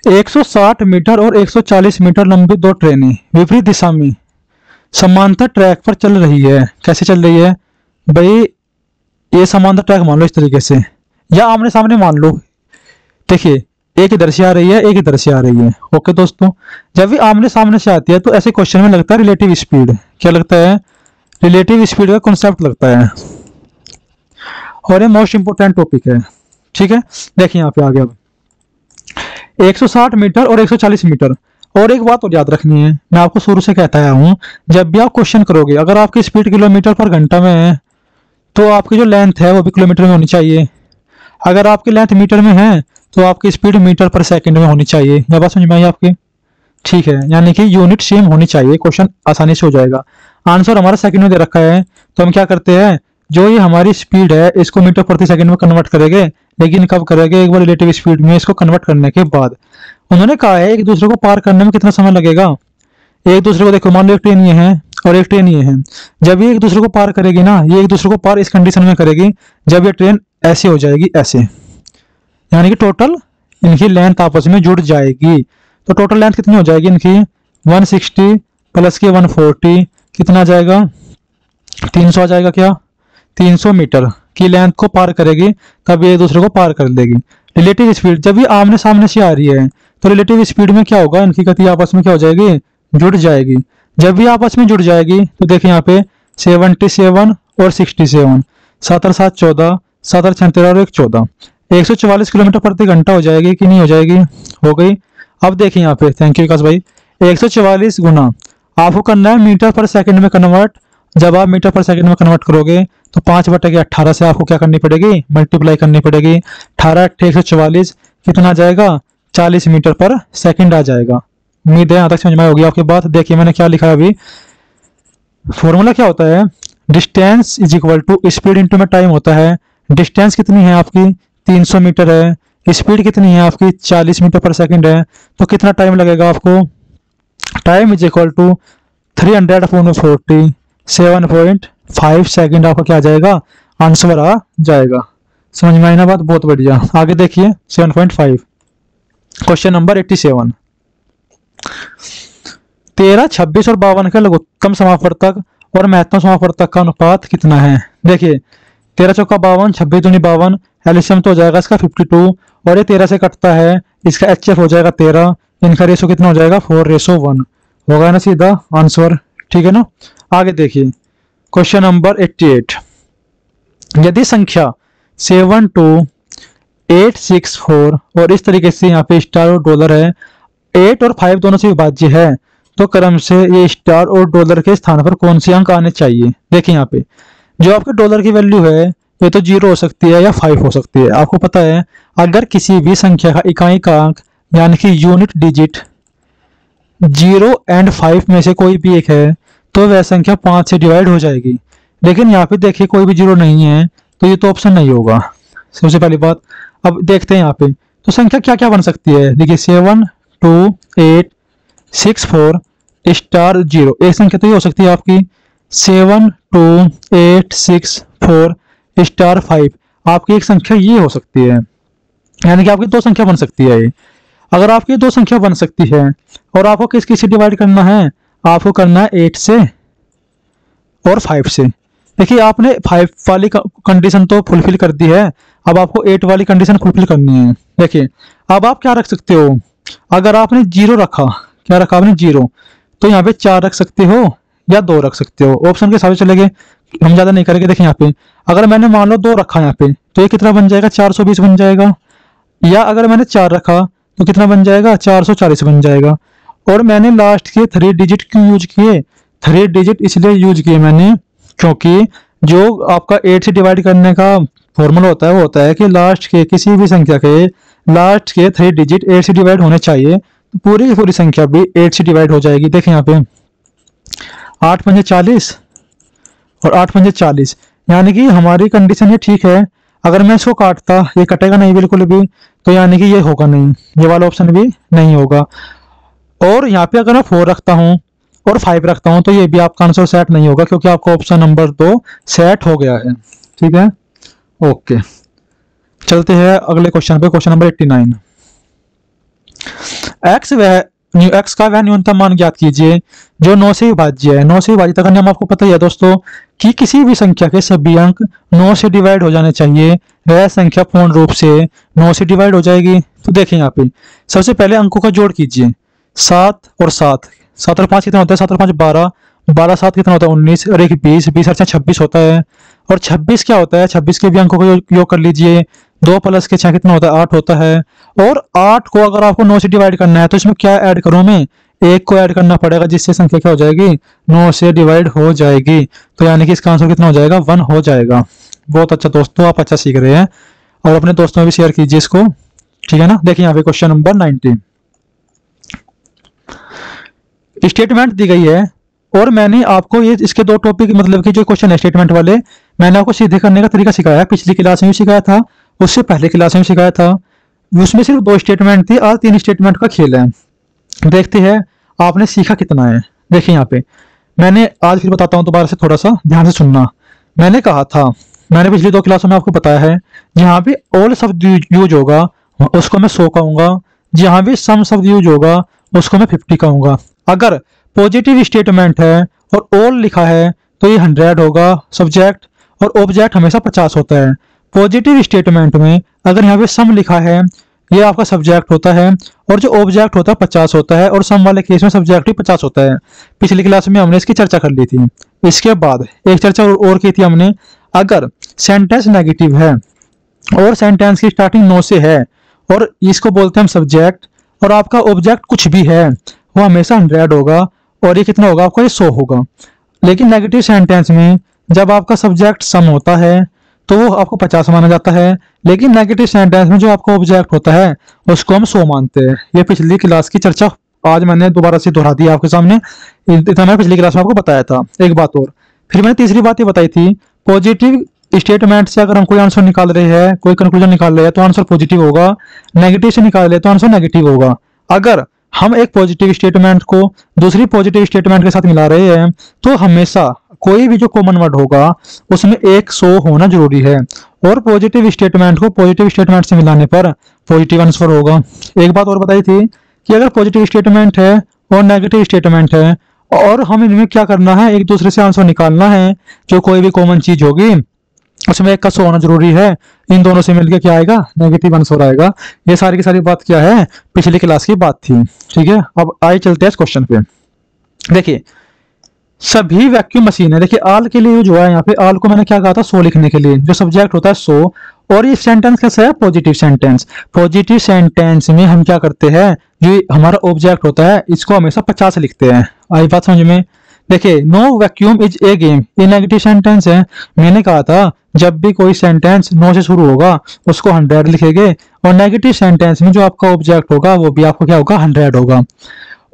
160 मीटर और 140 मीटर लंबी 2 ट्रेनें विपरीत दिशा में समांतर ट्रैक पर चल रही है। कैसे चल रही है भाई? ये समांतर ट्रैक मान लो इस तरीके से, या आमने सामने मान लो। देखिए एक इधर से आ रही है, एक इधर से आ रही है। ओके दोस्तों, जब भी आमने सामने से आती है तो ऐसे क्वेश्चन में लगता है रिलेटिव स्पीड। क्या लगता है? रिलेटिव स्पीड का कॉन्सेप्ट लगता है, और ये मोस्ट इंपोर्टेंट टॉपिक है। ठीक है, देखिए यहाँ पे आ गया अब 160 मीटर और 140 मीटर। और एक बात और याद रखनी है, मैं आपको शुरू से कहता आया हूँ, जब भी आप क्वेश्चन करोगे अगर आपकी स्पीड किलोमीटर पर घंटा में है तो आपकी जो लेंथ है वो भी किलोमीटर में होनी चाहिए। अगर आपकी लेंथ मीटर में है तो आपकी स्पीड मीटर पर सेकंड में होनी चाहिए। यह बात समझ में आई आपकी? ठीक है, यानी कि यूनिट सेम होनी चाहिए, क्वेश्चन आसानी से हो जाएगा। आंसर हमारा सेकंड में दे रखा है, तो हम क्या करते हैं, जो ये हमारी स्पीड है इसको मीटर प्रति सेकंड में कन्वर्ट करेंगे। लेकिन कब करेंगे? एक बार रिलेटिव स्पीड में इसको कन्वर्ट करने के बाद। उन्होंने कहा है एक दूसरे को पार करने में कितना समय लगेगा। एक दूसरे को देखो, मान लो एक ट्रेन ये है और एक ट्रेन ये है। जब ये एक दूसरे को पार करेगी ना, ये एक दूसरे को पार इस कंडीशन में करेगी जब ये ट्रेन ऐसे हो जाएगी, ऐसे, यानी कि टोटल इनकी लेंथ आपस में जुड़ जाएगी। तो टोटल लेंथ कितनी हो जाएगी इनकी? 160 प्लस के 140 कितना आ जाएगा? 300 आ जाएगा। क्या? 300 मीटर की लेंथ को पार करेगी, तब ये एक दूसरे को पार कर लेगी। रिलेटिव स्पीड, जब ये आमने सामने से आ रही है तो रिलेटिव स्पीड में क्या होगा? इनकी गति आपस में क्या हो जाएगी? जुड़ जाएगी। जब भी आपस में जुड़ जाएगी तो देखिए यहाँ पे 77 और 67, 7 और 7 14, 7 और 6 13 और 1 14, 144 किलोमीटर प्रति घंटा हो जाएगी कि नहीं हो जाएगी? हो गई। अब देखिए यहाँ पे, थैंक यू विकास भाई, 144 गुना आपको करना है मीटर पर सेकंड में कन्वर्ट। जब आप मीटर पर सेकंड में कन्वर्ट करोगे तो 5/18 से आपको क्या करनी पड़ेगी? मल्टीप्लाई करनी पड़ेगी। 18 × 144 कितना आ जाएगा? 40 मीटर पर सेकंड आ जाएगा। उम्मीद है यहाँ तक समझ में होगी आपकी बात। देखिए मैंने क्या लिखा है अभी, फॉर्मूला क्या होता है? Distance is equal to speed into में टाइम होता है। डिस्टेंस कितनी है आपकी? 300 मीटर है। स्पीड कितनी है आपकी? 40 मीटर पर सेकंड है। तो कितना टाइम लगेगा आपको? Time is equal to 300/40, 7.5 second आपका क्या आ जाएगा? आंसर आ जाएगा। समझ में आई ना बात? बहुत बढ़िया। आगे देखिए 7.5, क्वेश्चन नंबर 87। 13, 26 और 52 के लघुत्तम समापवर्तक और महत्तम समापवर्तक का अनुपात कितना है? देखिए 13 चौका 52, 26 दूनी 52, एलसीएम तो हो जाएगा इसका 52, और ये 13 से कटता है, इसका एचएफ हो जाएगा 13, इनका रेशो कितना हो जाएगा? 4:1 होगा ना सीधा आंसर। ठीक है ना? आगे देखिए क्वेश्चन नंबर 88। यदि संख्या 72864 और इस तरीके से यहाँ पे स्टार और डॉलर है, 8 और 5 दोनों से विभाज्य है, तो क्रम से ये स्टार और डॉलर के स्थान पर कौन से अंक आने चाहिए? देखिए यहाँ पे जो आपके डॉलर की वैल्यू है ये तो 0 हो सकती है या 5 हो सकती है। आपको पता है अगर किसी भी संख्या का इकाई का अंक यानी कि यूनिट डिजिट 0 और 5 में से कोई भी एक है तो वह संख्या 5 से डिवाइड हो जाएगी। लेकिन यहाँ पे देखिए कोई भी 0 नहीं है तो ये तो ऑप्शन नहीं होगा, सबसे पहली बात। अब देखते हैं यहाँ पे तो संख्या क्या क्या बन सकती है। देखिए 72864 स्टार 0, एक संख्या तो ये हो सकती है आपकी 72864 स्टार 5, आपकी एक संख्या ये हो सकती है, यानी कि आपकी दो संख्या बन सकती है ये। अगर आपकी दो संख्या बन सकती है और आपको किस किस से डिवाइड करना है? आपको करना है 8 से और 5 से। देखिए आपने 5 वाली कंडीशन तो फुलफिल कर दी है, अब आपको 8 वाली कंडीशन फुलफिल करनी है। देखिए अब आप क्या रख सकते हो? अगर आपने 0 रखा, क्या रखा आपने? 0, तो यहाँ पे 4 रख सकते हो या 2 रख सकते हो, ऑप्शन के हिसाब से चलेंगे, हम ज्यादा नहीं करेंगे। देखिए यहाँ पे अगर मैंने मान लो 2 रखा यहाँ पे तो ये कितना बन जाएगा? 420 बन जाएगा। या अगर मैंने 4 रखा तो कितना बन जाएगा? 440 बन जाएगा। और मैंने लास्ट के 3 डिजिट क्यों यूज किए? 3 डिजिट इसलिए यूज किए मैंने क्योंकि जो आपका 8 से डिवाइड करने का फॉर्मूला होता है वो होता है कि लास्ट के किसी भी संख्या के लास्ट के 3 डिजिट 8 से डिवाइड होने चाहिए, तो पूरी की पूरी संख्या भी 8 से डिवाइड हो जाएगी। देखें यहाँ पे 8 पंजे 40 और 8 पंजे 40, यानी कि हमारी कंडीशन ये ठीक है। अगर मैं इसको काटता, ये कटेगा नहीं बिल्कुल भी, तो यानी कि ये होगा नहीं, ये वाला ऑप्शन भी नहीं होगा। और यहाँ पे अगर मैं 4 रखता हूँ और 5 रखता हूँ तो ये भी आपका आंसर सेट नहीं होगा क्योंकि आपका ऑप्शन नंबर 2 सेट हो गया है। ठीक है, ओके। चलते हैं अगले क्वेश्चन पे, क्वेश्चन नंबर 89। एक्स का वह न्यूनतम मान ज्ञात कीजिए जो 9 से विभाज्य है। 9 से विभाजित का नियम आपको पता ही है दोस्तों कि किसी भी संख्या के सभी अंक 9 से डिवाइड हो जाने चाहिए, वह संख्या पूर्ण रूप से 9 से डिवाइड हो जाएगी। तो देखिए यहाँ पे सबसे पहले अंकों का जोड़ कीजिए, 7 और 7, 7 और 5 कितना होता है? 7 और 5 12, 12 7 कितना होता है? 19 और 1 20, 20 और 6 26 होता है। और 26 क्या होता है? 26 के भी अंकों को योग कर लीजिए, 2 + के 6 कितना होता है? 8 होता है। और 8 को अगर आपको 9 से डिवाइड करना है तो इसमें क्या ऐड करूं मैं? 1 को ऐड करना पड़ेगा, जिससे संख्या क्या हो जाएगी? 9 से डिवाइड हो जाएगी। तो यानी कि इसका आंसर कितना हो जाएगा? 1 हो जाएगा। बहुत अच्छा दोस्तों, आप अच्छा सीख रहे हैं और अपने दोस्तों में भी शेयर कीजिए इसको, ठीक है ना। देखिए यहाँ पे क्वेश्चन नंबर 19 स्टेटमेंट दी गई है और मैंने आपको ये इसके 2 टॉपिक मतलब कि जो क्वेश्चन है स्टेटमेंट वाले, मैंने आपको सीधे करने का तरीका सिखाया है। पिछली क्लास में भी सिखाया था, उससे पहले क्लास में भी सिखाया था। उसमें सिर्फ 2 स्टेटमेंट थी, आज 3 स्टेटमेंट का खेल है। देखते हैं आपने सीखा कितना है। देखिए यहाँ पे मैंने आज फिर बताता हूँ, दोबारा से थोड़ा सा ध्यान से सुनना। मैंने कहा था, मैंने पिछली 2 क्लासों में आपको बताया है, जहाँ भी ऑल शब्द यूज होगा उसको मैं 100 कहूंगा, जहाँ भी सम शब्द यूज होगा उसको मैं 50 कहूंगा। अगर पॉजिटिव स्टेटमेंट है और ऑल लिखा है तो ये 100 होगा सब्जेक्ट, और ऑब्जेक्ट हमेशा 50 होता है। पॉजिटिव स्टेटमेंट में अगर यहाँ पे सम लिखा है ये आपका सब्जेक्ट होता है, और जो ऑब्जेक्ट होता है 50 होता है, और सम वाले केस में सब्जेक्ट भी 50 होता है। पिछली क्लास में हमने इसकी चर्चा कर ली थी। इसके बाद एक चर्चा और की थी हमने, अगर सेंटेंस नेगेटिव है और सेंटेंस की स्टार्टिंग नो से है, और इसको बोलते हैं हम सब्जेक्ट, और आपका ऑब्जेक्ट कुछ भी है, वो हमेशा 100 होगा, और ये कितना होगा आपका, ये 100 होगा। लेकिन नेगेटिव सेंटेंस में जब आपका सब्जेक्ट सम होता है तो वो आपको 50 माना जाता है, लेकिन नेगेटिव सेंटेंस में जो आपका ऑब्जेक्ट होता है उसको हम 100 मानते हैं। ये पिछली क्लास की चर्चा आज मैंने दोबारा से दोहरा दी आपके सामने, इतना मैं पिछली क्लास में आपको बताया था। एक बात और, फिर मैंने तीसरी बात ये बताई थी, पॉजिटिव स्टेटमेंट से अगर हम कोई आंसर निकाल रहे हैं, कोई कंक्लूजन निकाल रहे हैं, तो आंसर पॉजिटिव होगा। नेगेटिव से निकाल रहे हैं तो आंसर नेगेटिव होगा। अगर हम एक पॉजिटिव स्टेटमेंट को दूसरी पॉजिटिव स्टेटमेंट के साथ मिला रहे हैं तो हमेशा कोई भी जो कॉमन वर्ड होगा उसमें एक 100 होना जरूरी है, और पॉजिटिव स्टेटमेंट को पॉजिटिव स्टेटमेंट से मिलाने पर पॉजिटिव आंसर होगा। एक बात और बताई थी कि अगर पॉजिटिव स्टेटमेंट है और नेगेटिव स्टेटमेंट है, और हम इनमें क्या करना है, एक दूसरे से आंसर निकालना है, जो कोई भी कॉमन चीज होगी उसमें एक का 100 होना जरूरी है। इन दोनों से मिलकर क्या आएगा, नेगेटिव आंसर आएगा। ये सारी की सारी बात क्या है, पिछली क्लास की बात थी। ठीक है, अब आइए चलते हैं इस क्वेश्चन पे। देखिए, सभी वैक्यूम मशीन है। देखिए, आल के लिए जो है, यहाँ पे आल को मैंने क्या कहा था, 100 लिखने के लिए, जो सब्जेक्ट होता है 100, और ये सेंटेंस कैसा है, पॉजिटिव सेंटेंस। पॉजिटिव सेंटेंस में हम क्या करते हैं, जो हमारा ऑब्जेक्ट होता है इसको हमेशा 50 लिखते हैं। आई बात समझ में। देखिए, no vacuum is a game, ये नेगेटिव सेंटेंस है। मैंने कहा था जब भी कोई सेंटेंस नो से शुरू होगा उसको 100 लिखेंगे, और नेगेटिव सेंटेंस में जो आपका ऑब्जेक्ट होगा वो भी आपको क्या होगा, 100 होगा।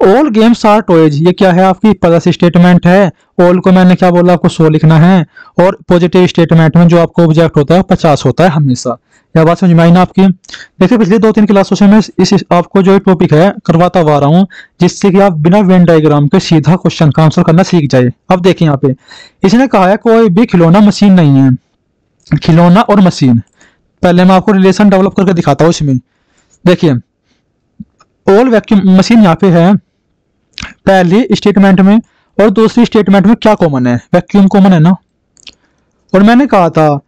ऑल गेम्स आर टॉयज, ये क्या है, आपकी प्लस स्टेटमेंट है। ऑल को मैंने क्या बोला, आपको 100 लिखना है, और पॉजिटिव स्टेटमेंट में जो आपको ऑब्जेक्ट होता है 50 होता है हमेशा। यह बात समझ में आई ना आपकी। देखिए, पिछले 2-3 क्लासों से मैं इस आपको जो टॉपिक है करवाता हुआ रहा हूँ, जिससे कि आप बिना वेन डायग्राम के सीधा क्वेश्चन का आंसर करना सीख जाए। अब देखिए, यहाँ पे इसने कहा है कोई भी खिलौना मशीन नहीं है। खिलौना और मशीन, पहले मैं आपको रिलेशन डेवलप करके दिखाता हूँ इसमें। देखिए, ऑल वैक्यूम मशीन यहाँ पे है पहली स्टेटमेंट में, और दूसरी स्टेटमेंट में क्या कॉमन है, वैक्यूम कॉमन है ना। और मैंने कहा था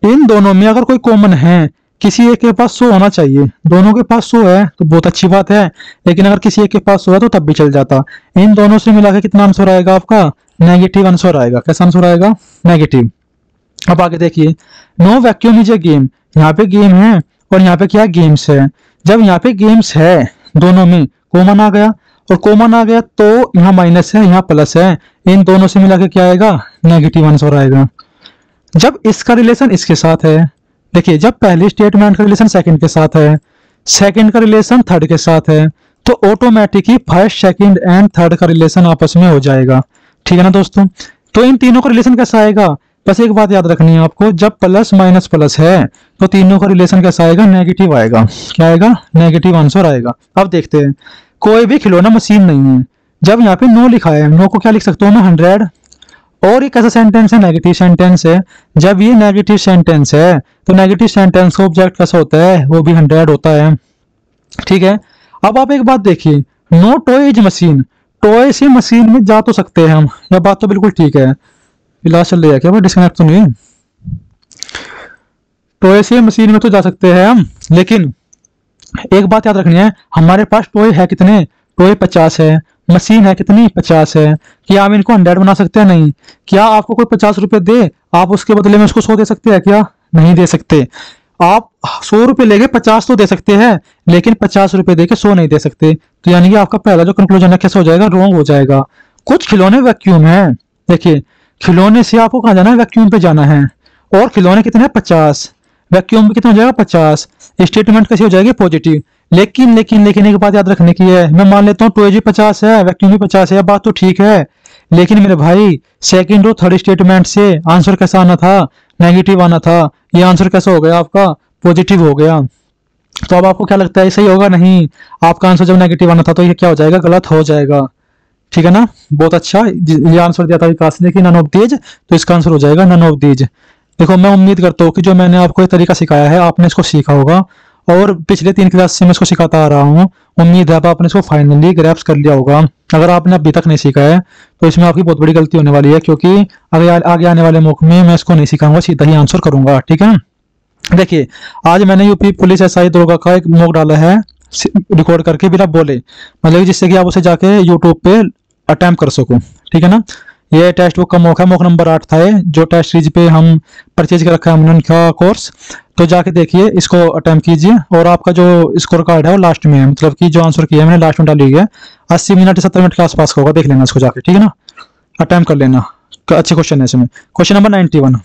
इन दोनों में अगर कोई कॉमन है, किसी एक के पास 100 होना चाहिए। दोनों के पास 100 है तो बहुत अच्छी बात है, लेकिन अगर किसी एक के पास 100 है तो तब भी चल जाता। इन दोनों से मिला के कितना आंसर आएगा आपका, नेगेटिव आंसर आएगा। कैसा आंसर आएगा, नेगेटिव। अब आगे देखिए, no vacuum is a game, यहाँ पे गेम है और यहाँ पे क्या गेम्स है। जब यहाँ पे गेम्स है, दोनों में कॉमन आ गया, और कॉमन आ गया तो यहाँ माइनस है, यहाँ प्लस है, इन दोनों से मिला के क्या आएगा, नेगेटिव आंसर आएगा। जब इसका रिलेशन इसके साथ है, देखिए जब पहली स्टेटमेंट का रिलेशन सेकंड के साथ है, सेकंड का रिलेशन थर्ड के साथ है, तो automatically first second and third का रिलेशन आपस में हो जाएगा। ठीक है ना दोस्तों। तो इन तीनों का रिलेशन कैसा आएगा, बस एक बात याद रखनी है आपको, जब प्लस माइनस प्लस है तो तीनों का रिलेशन कैसा आएगा, नेगेटिव आएगा। क्या आएगा, नेगेटिव आंसर आएगा। अब देखते हैं, कोई भी खिलौना मशीन नहीं है। जब यहाँ पे नो लिखा है, नो को क्या लिख सकता हूँ मैं, 100, और ये कैसा सेंटेंस है, नेगेटिव सेंटेंस है। जब ये नेगेटिव सेंटेंस है तो नेगेटिव सेंटेंस का ऑब्जेक्ट कैसा होता है, वो भी 100 होता है। ठीक है। अब आप एक बात देखिए, no toy is machine, toy से मशीन में जा तो सकते हैं हम, यह बात तो बिल्कुल ठीक है। इलाज चल रहा है क्या, डिस्कनेक्ट तो नहीं, टॉय से मशीन में तो जा सकते हैं हम, लेकिन एक बात याद रखनी है, हमारे पास टॉय है कितने, टॉय 50 है, मशीन है कितनी, 50 है। क्या हम इनको 100 बना सकते हैं, नहीं। क्या आपको कोई 50 रुपए दे, आप उसके बदले में उसको 100 दे सकते हैं क्या, नहीं दे सकते। आप 100 रुपए लेके 50 तो दे सकते हैं, लेकिन 50 रुपए देके 100 नहीं दे सकते। तो यानी कि आपका पहला जो कंक्लूजन है कैसा हो जाएगा, रॉन्ग हो जाएगा। कुछ खिलौने वैक्यूम है। देखिए, खिलौने से आपको कहाँ जाना है, वैक्यूम पे जाना है, और खिलौने कितने हैं, 50, वैक्यूम में कितना हो जाएगा, 50। स्टेटमेंट कैसी हो जाएगी, पॉजिटिव। लेकिन लेकिन लेकिन एक बात याद रखने की है, मैं मान लेता हूँ टॉय 50 है, वैक्यूम भी 50 है, बात तो ठीक है, लेकिन मेरे भाई सेकंड और थर्ड स्टेटमेंट से आंसर कैसा आना था, नेगेटिव आना था। ये आंसर कैसा हो गया आपका, पॉजिटिव हो गया। तो अब आपको क्या लगता है, सही होगा, नहीं। आपका आंसर जब नेगेटिव आना था तो ये क्या हो जाएगा, गलत हो जाएगा। ठीक है ना, बहुत अच्छा। ये आंसर दिया था विकास ने कि नन ऑफ दीज, तो इसका आंसर हो जाएगा नन ऑफ दीज। देखो, मैं उम्मीद करता हूँ कि जो मैंने आपको ये तरीका सिखाया है आपने इसको सीखा होगा, और पिछले 3 क्लास से मैं इसको सिखाता आ रहा हूँ। उम्मीद है अब आपने इसको फाइनली ग्रैप्स कर लिया होगा। अगर आपने अभी तक नहीं सीखा है तो इसमें आपकी बहुत बड़ी गलती होने वाली है, क्योंकि अगर आगे आने वाले मौके में मैं इसको नहीं सिखाऊंगा, सीधा ही आंसर करूंगा। ठीक है। देखिए आज मैंने यूपी पुलिस एसआई दरोगा का एक मॉक डाला है रिकॉर्ड करके बिना बोले, मतलब कि जिससे कि आप उसे जाके यूट्यूब पे अटेम्प्ट कर सको, ठीक है ना। ये टेक्स्ट बुक का मॉक है, मॉक नंबर 8 था ये, जो टेस्ट सीरीज पे हम परचेज कर रखा है हमने उनका कोर्स। तो जाके देखिए, इसको अटेम्प्ट कीजिए और आपका जो स्कोर कार्ड है वो लास्ट में है, मतलब कि जो आंसर किया है मैंने लास्ट में डाली हुई है, 80 मिनट 70 मिनट के आसपास का होगा, देख लेना इसको जाके, ठीक है ना, अटेम्प्ट कर लेना। अच्छे क्वेश्चन है इसमें। क्वेश्चन नंबर 91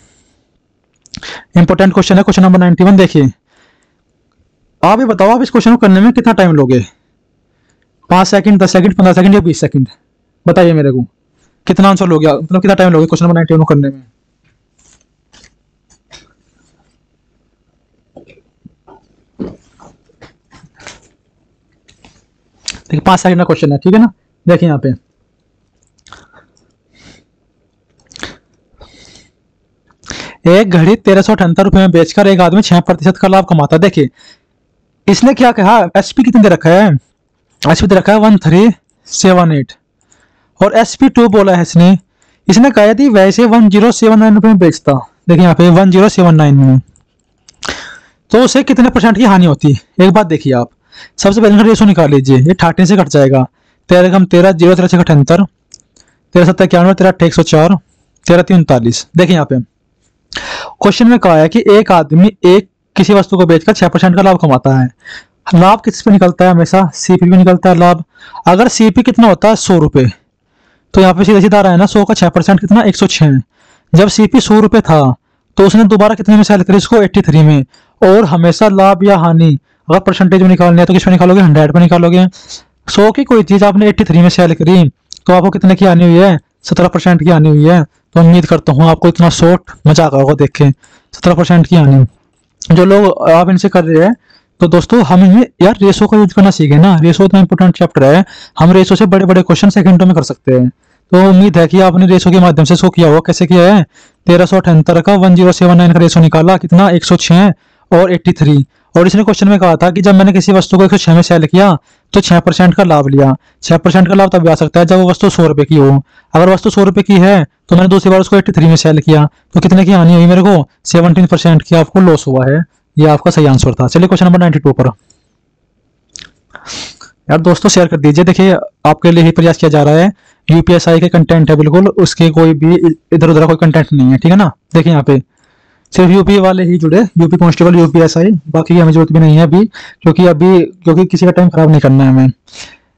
इंपॉर्टेंट क्वेश्चन है, क्वेश्चन नंबर 91 देखिए। आप ये बताओ, आप इस क्वेश्चन को करने में कितना टाइम लोगे? 5 सेकंड, 10 सेकंड, 15 सेकंड या 20 सेकंड? बताइए मेरे को कितना आंसर लोगे, मतलब कितना टाइम लोगे क्वेश्चन नंबर 91 को करने में? देखिए 5 सेकंड का क्वेश्चन है, ठीक है ना। देखिए यहाँ पे एक घड़ी 1378 रुपए में बेचकर एक आदमी 6% का लाभ कमाता है। देखिए इसने क्या कहा, एसपी कितने दे रखा है? एसपी दे रखा है 1378 और SP2 बोला है इसने। इसने कहा थी वैसे 1079 रुपए में बेचता। देखिए यहाँ पे 1079 में, तो उसे कितने परसेंट की हानि होती है? एक बात देखिए आप, सबसे पहले रेशो निकाल लीजिए, ये 38 से कट जाएगा। 13 कम 13, 0 13 से 78, 13 7 91, 13 8 104, 13 3 39। देखिए यहाँ पे क्वेश्चन में कहा है कि एक आदमी एक किसी वस्तु को बेचकर 6% का लाभ कमाता है। लाभ किस पे निकलता है? हमेशा सीपी पे निकलता है लाभ। अगर सीपी कितना होता है 100 रुपए, तो यहाँ पे सीधा सीधा आ रहा है ना, 100 का 6% कितना? 106। जब सीपी 100 रुपए था तो उसने दोबारा कितने में सेल करी इसको? 83 में। और हमेशा लाभ या हानि अगर परसेंटेज में निकालनी है तो किस पे निकालोगे? 100 पे निकालोगे। 100 की कोई चीज आपने 83 में सेल करी तो आपको कितने की हानि हुई है? 17% की हानि हुई है। तो उम्मीद करता हूँ आपको इतना शॉर्ट मजाक होगा देख के, 17% की हानि। जो लोग आप इनसे कर रहे हैं, तो दोस्तों हम इनमें यार रेशो का यूज करना सीखे ना, रेशो इतना इंपॉर्टेंट चैप्टर है, हम रेशो से बड़े बड़े क्वेश्चन सेकंडों में कर सकते हैं। तो उम्मीद है कि आपने रेशो के माध्यम से शो किया होगा। कैसे किया है? 1378 का 1079 का रेशो निकाला, कितना? 106 और 83। और इसने क्वेश्चन में कहा था कि जब मैंने किसी वस्तु को 106 में सेल किया तो 6% का लाभ लिया। 6% का लाभ तब आ सकता है जब वो वस्तु 100 रुपए की हो। अगर वस्तु 100 रुपए की है तो मैंने दूसरी बार उसको 83 में सेल किया, तो कितने की हानि हुई मेरे को? 17% की आपको लॉस हुआ है। ये आपका सही आंसर था। चलिए क्वेश्चन नंबर 92 पर। यार दोस्तों शेयर कर दीजिए, देखिए आपके लिए ही प्रयास किया जा रहा है। यूपीएसआई के कंटेंट है बिल्कुल, उसके कोई भी इधर उधर कोई कंटेंट नहीं है, ठीक है ना। देखिए यहाँ पे सिर्फ यूपी वाले ही जुड़े, यूपी कांस्टेबल, यूपीएसआई, बाकी की हमें जरूरत भी नहीं है अभी, क्योंकि किसी का टाइम खराब नहीं करना है हमें।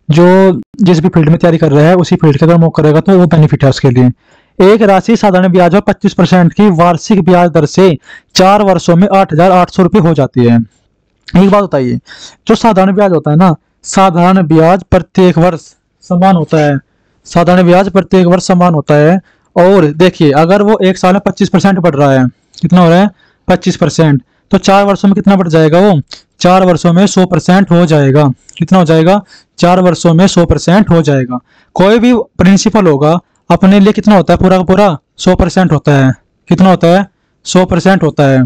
जो जिस भी फील्ड में तैयारी कर रहा है उसी फील्ड के अगर मौका करेगा तो वो बेनिफिट है उसके लिए। एक राशि साधारण ब्याज और 25% की वार्षिक ब्याज दर से 4 वर्षों में 8,800 रुपये हो जाती है। एक बात बताइए, जो साधारण ब्याज होता है ना, साधारण ब्याज प्रत्येक वर्ष समान होता है, साधारण ब्याज प्रत्येक वर्ष समान होता है। और देखिए अगर वो एक साल में 25% बढ़ रहा है, कितना हो रहा है? 25%, तो 4 वर्षों में कितना बढ़ जाएगा वो? 4 वर्षों में 100% हो जाएगा। कितना हो जाएगा? 4 वर्षों में 100% हो जाएगा। कोई भी प्रिंसिपल होगा अपने लिए कितना होता है? पूरा का पूरा 100% होता है। कितना होता है? 100% होता है।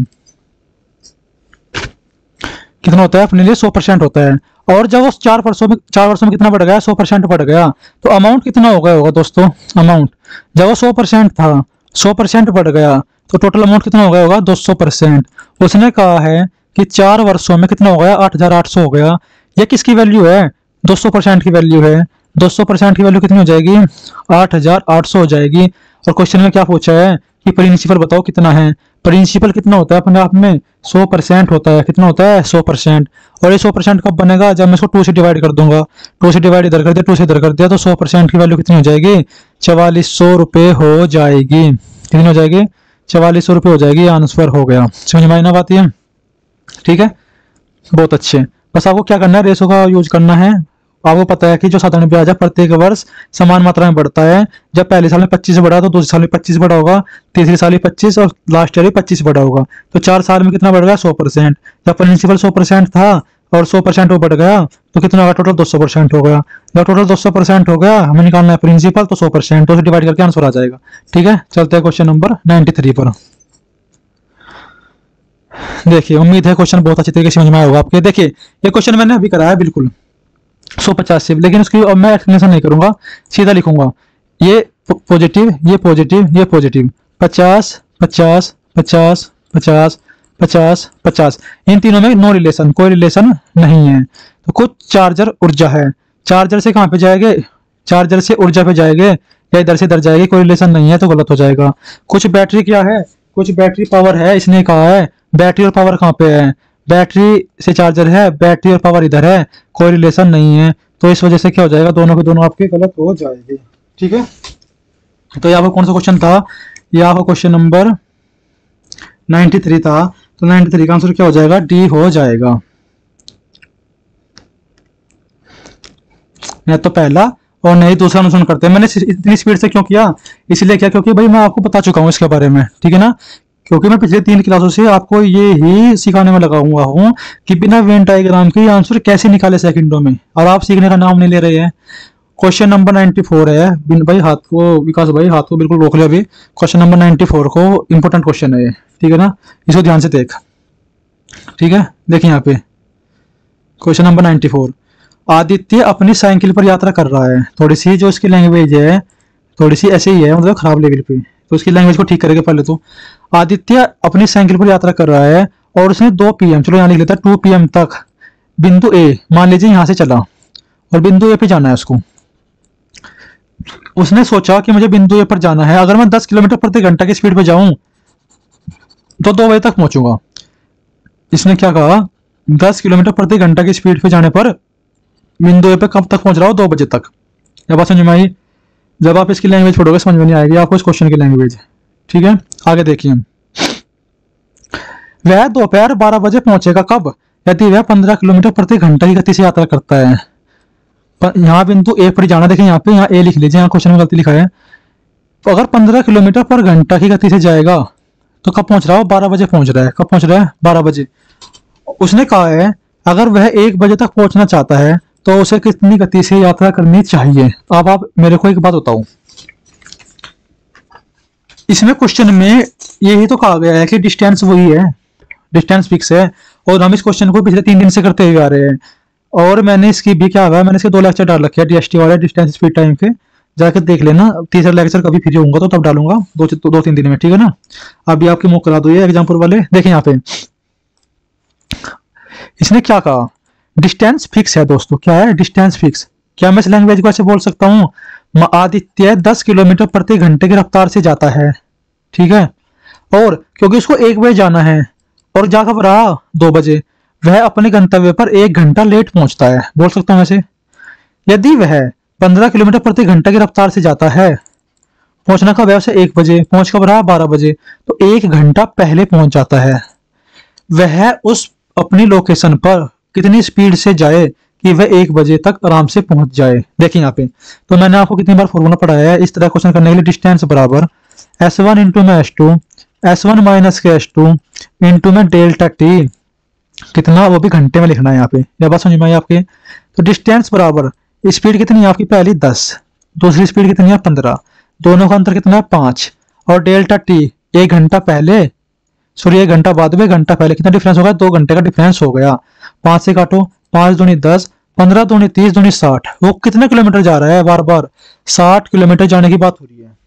कितना होता है? अपने लिए 100% होता है। और जब उस 4 वर्षों में कितना बढ़ गया? 100% बढ़ गया, तो अमाउंट कितना हो गया होगा दोस्तों? अमाउंट जब वो 100% था, 100% बढ़ गया, तो टोटल अमाउंट कितना हो गया होगा? 200%। उसने कहा है कि 4 वर्षों में कितना हो गया? 8,800 हो गया। ये किसकी वैल्यू है? 200% की वैल्यू है। 200% की वैल्यू कितनी हो जाएगी? 8,800 हो जाएगी। और क्वेश्चन में क्या पूछा है कि प्रिंसिपल बताओ कितना है? प्रिंसिपल कितना होता है अपने आप में? 100% होता है। कितना होता है? 100%। और ये 100% कब बनेगा? जब मैं इसको 2 से डिवाइड कर दूंगा। 2 से डिवाइड इधर कर दिया, 2 से इधर कर दिया, तो 100% की वैल्यू कितनी हो जाएगी? 4400 रुपये हो जाएगी। कितनी हो जाएगी? 4400 रुपये हो जाएगी। आंसर हो गया। समझ में आई ना बात ये? ठीक है, बहुत अच्छे। बस आपको क्या करना है? रेशो का यूज करना है। आपको पता है कि जो साधारण ब्याज है प्रत्येक वर्ष समान मात्रा में बढ़ता है। जब पहले साल में 25 बढ़ा तो दूसरे साल में 25 बढ़ा होगा, तीसरे साल में 25 और लास्ट ईयर में 25 बढ़ा होगा। तो 4 साल में कितना बढ़ गया? 100%। जब प्रिंसिपल 100% था और 100% वो बढ़ गया तो कितना होगा? टोटल 200% हो गया। जब टोटल 200% हो गया, हमें निकालना है प्रिंसिपल, तो 100% तो डिवाइड करके आंसर आ जाएगा। ठीक है, चलते हैं क्वेश्चन नंबर 93 पर। देखिए उम्मीद है क्वेश्चन बहुत अच्छी तरीके से समझ में आया होगा आपके। देखिए ये क्वेश्चन मैंने अभी कराया बिल्कुल 150 से, लेकिन उसकी अब मैं एक्सप्लेनेशन नहीं करूंगा, सीधा लिखूंगा। ये पॉजिटिव, ये पॉजिटिव, ये पॉजिटिव, 50 50 50 50 50 50, इन तीनों में नो रिलेशन, कोई रिलेशन नहीं है। तो कुछ चार्जर ऊर्जा है, चार्जर से कहाँ पे जाएंगे, चार्जर से ऊर्जा पे जाएंगे या इधर से इधर जाएगी, कोई रिलेशन नहीं है तो गलत हो जाएगा। कुछ बैटरी क्या है, कुछ बैटरी पावर है, इसने कहा है बैटरी और पावर कहाँ पे है, बैटरी से चार्जर है, बैटरी और पावर इधर है, कोई रिलेशन नहीं है, तो इस वजह से क्या हो जाएगा, दोनों के दोनों आपके गलत हो जाएंगे। ठीक है, तो यहाँ पर कौन सा क्वेश्चन था, यहाँ पर क्वेश्चन नंबर 93 था, तो 93 का आंसर क्या हो जाएगा, डी हो जाएगा। नहीं तो पहला और नहीं दूसरा अनुसरण करते हैं। मैंने इतनी स्पीड से क्यों किया, इसलिए क्या, क्योंकि भाई मैं आपको बता चुका हूँ इसके बारे में, ठीक है ना, क्योंकि मैं पिछले 3 क्लासों से आपको ये ही सिखाने में लगा हुआ हूँ कि बिना वेन डायग्राम के आंसर कैसे निकाले सेकंडों में, और आप सीखने का नाम नहीं ले रहे हैं। क्वेश्चन नंबर 94 है, बिन भाई हाथ को, विकास भाई हाथ को बिल्कुल रोक लिया अभी। क्वेश्चन नंबर 94 को इंपॉर्टेंट क्वेश्चन है ये, ठीक है ना, इसको ध्यान से देख। ठीक है, देखिए यहाँ पे क्वेश्चन नंबर 94, आदित्य अपनी साइकिल पर यात्रा कर रहा है। थोड़ी सी जो इसकी लैंग्वेज है थोड़ी सी ऐसे ही है, मतलब खराब लेवल पे, तो उसकी लैंग्वेज को ठीक करेंगे पहले। तो आदित्य अपनी साइकिल पर यात्रा कर रहा है और उसने 2 PM, चलो यहाँ लिख लेता है 2 PM तक बिंदु ए, मान लीजिए यहाँ से चला और बिंदु ए पे जाना है उसको। उसने सोचा कि मुझे बिंदु ए पर जाना है, अगर मैं 10 किलोमीटर प्रति घंटा की स्पीड पे जाऊं तो 2 बजे तक पहुंचूंगा। इसने क्या कहा, 10 किलोमीटर प्रति घंटा की स्पीड पे जाने पर बिंदु ए पे कब तक पहुंच रहा हो, 2 बजे तक। जब बात समझ में आई, जब आप इसकी लैंग्वेज पढ़ोगे समझ में नहीं आएगी आपको इस क्वेश्चन की लैंग्वेज। ठीक है, आगे देखिए, वह दोपहर 12 बजे पहुंचेगा कब, यदि वह 15 किलोमीटर प्रति घंटा की गति से यात्रा करता है। यहाँ बिंदु ए पर जाना, देखिए यहाँ पे, यहाँ ए लिख लीजिए, यहाँ क्वेश्चन में गलती लिखा है। तो अगर 15 किलोमीटर पर घंटा की गति से जाएगा तो कब पहुंच रहा हो, 12 बजे पहुंच रहा है। कब पहुंच रहा है, 12 बजे। उसने कहा है अगर वह 1 बजे तक पहुंचना चाहता है तो उसे कितनी गति से यात्रा करनी चाहिए। अब आप मेरे को एक बात बताओ, इसमें क्वेश्चन में यही तो कहा गया है कि डिस्टेंस वही है, डिस्टेंस फिक्स है, और हम इस क्वेश्चन को पिछले 3 दिन से करते हुए आ रहे हैं। और मैंने इसकी भी क्या हुआ है, मैंने इसके 2 लेक्चर डाल रखे हैं DST वाले, डिस्टेंस स्पीड टाइम के, जाकर देख लेना। तीसरा लेक्चर कभी फ्री होऊंगा तो तब डालूंगा, 2-3 दिन में, ठीक है ना। अभी आपकी मुख करा दो ये एग्जाम्पल वाले, देखें यहाँ पे इसने क्या कहा, डिस्टेंस फिक्स है दोस्तों। क्या है, डिस्टेंस फिक्स। क्या मैं इस लैंग्वेज को ऐसे बोल सकता हूँ, आदित्य 10 किलोमीटर प्रति घंटे की रफ्तार से जाता है, ठीक है, और क्योंकि उसको 1 बजे जाना है और जा कब रहा, 2 बजे, वह अपने गंतव्य पर 1 घंटा लेट पहुंचता है, बोल सकता हूं ऐसे। यदि वह 15 किलोमीटर प्रति घंटा की रफ्तार से जाता है, पहुंचना कब है उसे, 1 बजे, पहुंच कब रहा, 12 बजे, तो 1 घंटा पहले पहुंच जाता है। वह उस अपनी लोकेशन पर कितनी स्पीड से जाए कि वह 1 बजे तक आराम से पहुंच जाए। देखिए यहाँ पे, तो मैंने आपको कितनी बार फॉर्मूला पढ़ाया है इस तरह क्वेश्चन करने के लिए, डिस्टेंस बराबर S1 इंटू में S2, S1 माइनस के S2 इंटू में डेल्टा टी, कितना, वो भी घंटे में लिखना है यहाँ पे। यह बात समझ में आई आपके। तो डिस्टेंस बराबर स्पीड कितनी है आपकी, पहली 10, दूसरी स्पीड कितनी है 15, दोनों का अंतर कितना है 5, और डेल्टा टी 1 घंटा पहले, सॉरी 1 घंटा बाद में, 1 घंटा पहले, कितना डिफरेंस होगा, 2 घंटे का डिफरेंस हो गया। 5 से काटो, 5 दूनी 10, 15 दूनी 30, दूनी 60, वो कितने किलोमीटर जा रहा है, बार बार 60 किलोमीटर जाने की बात हो रही है।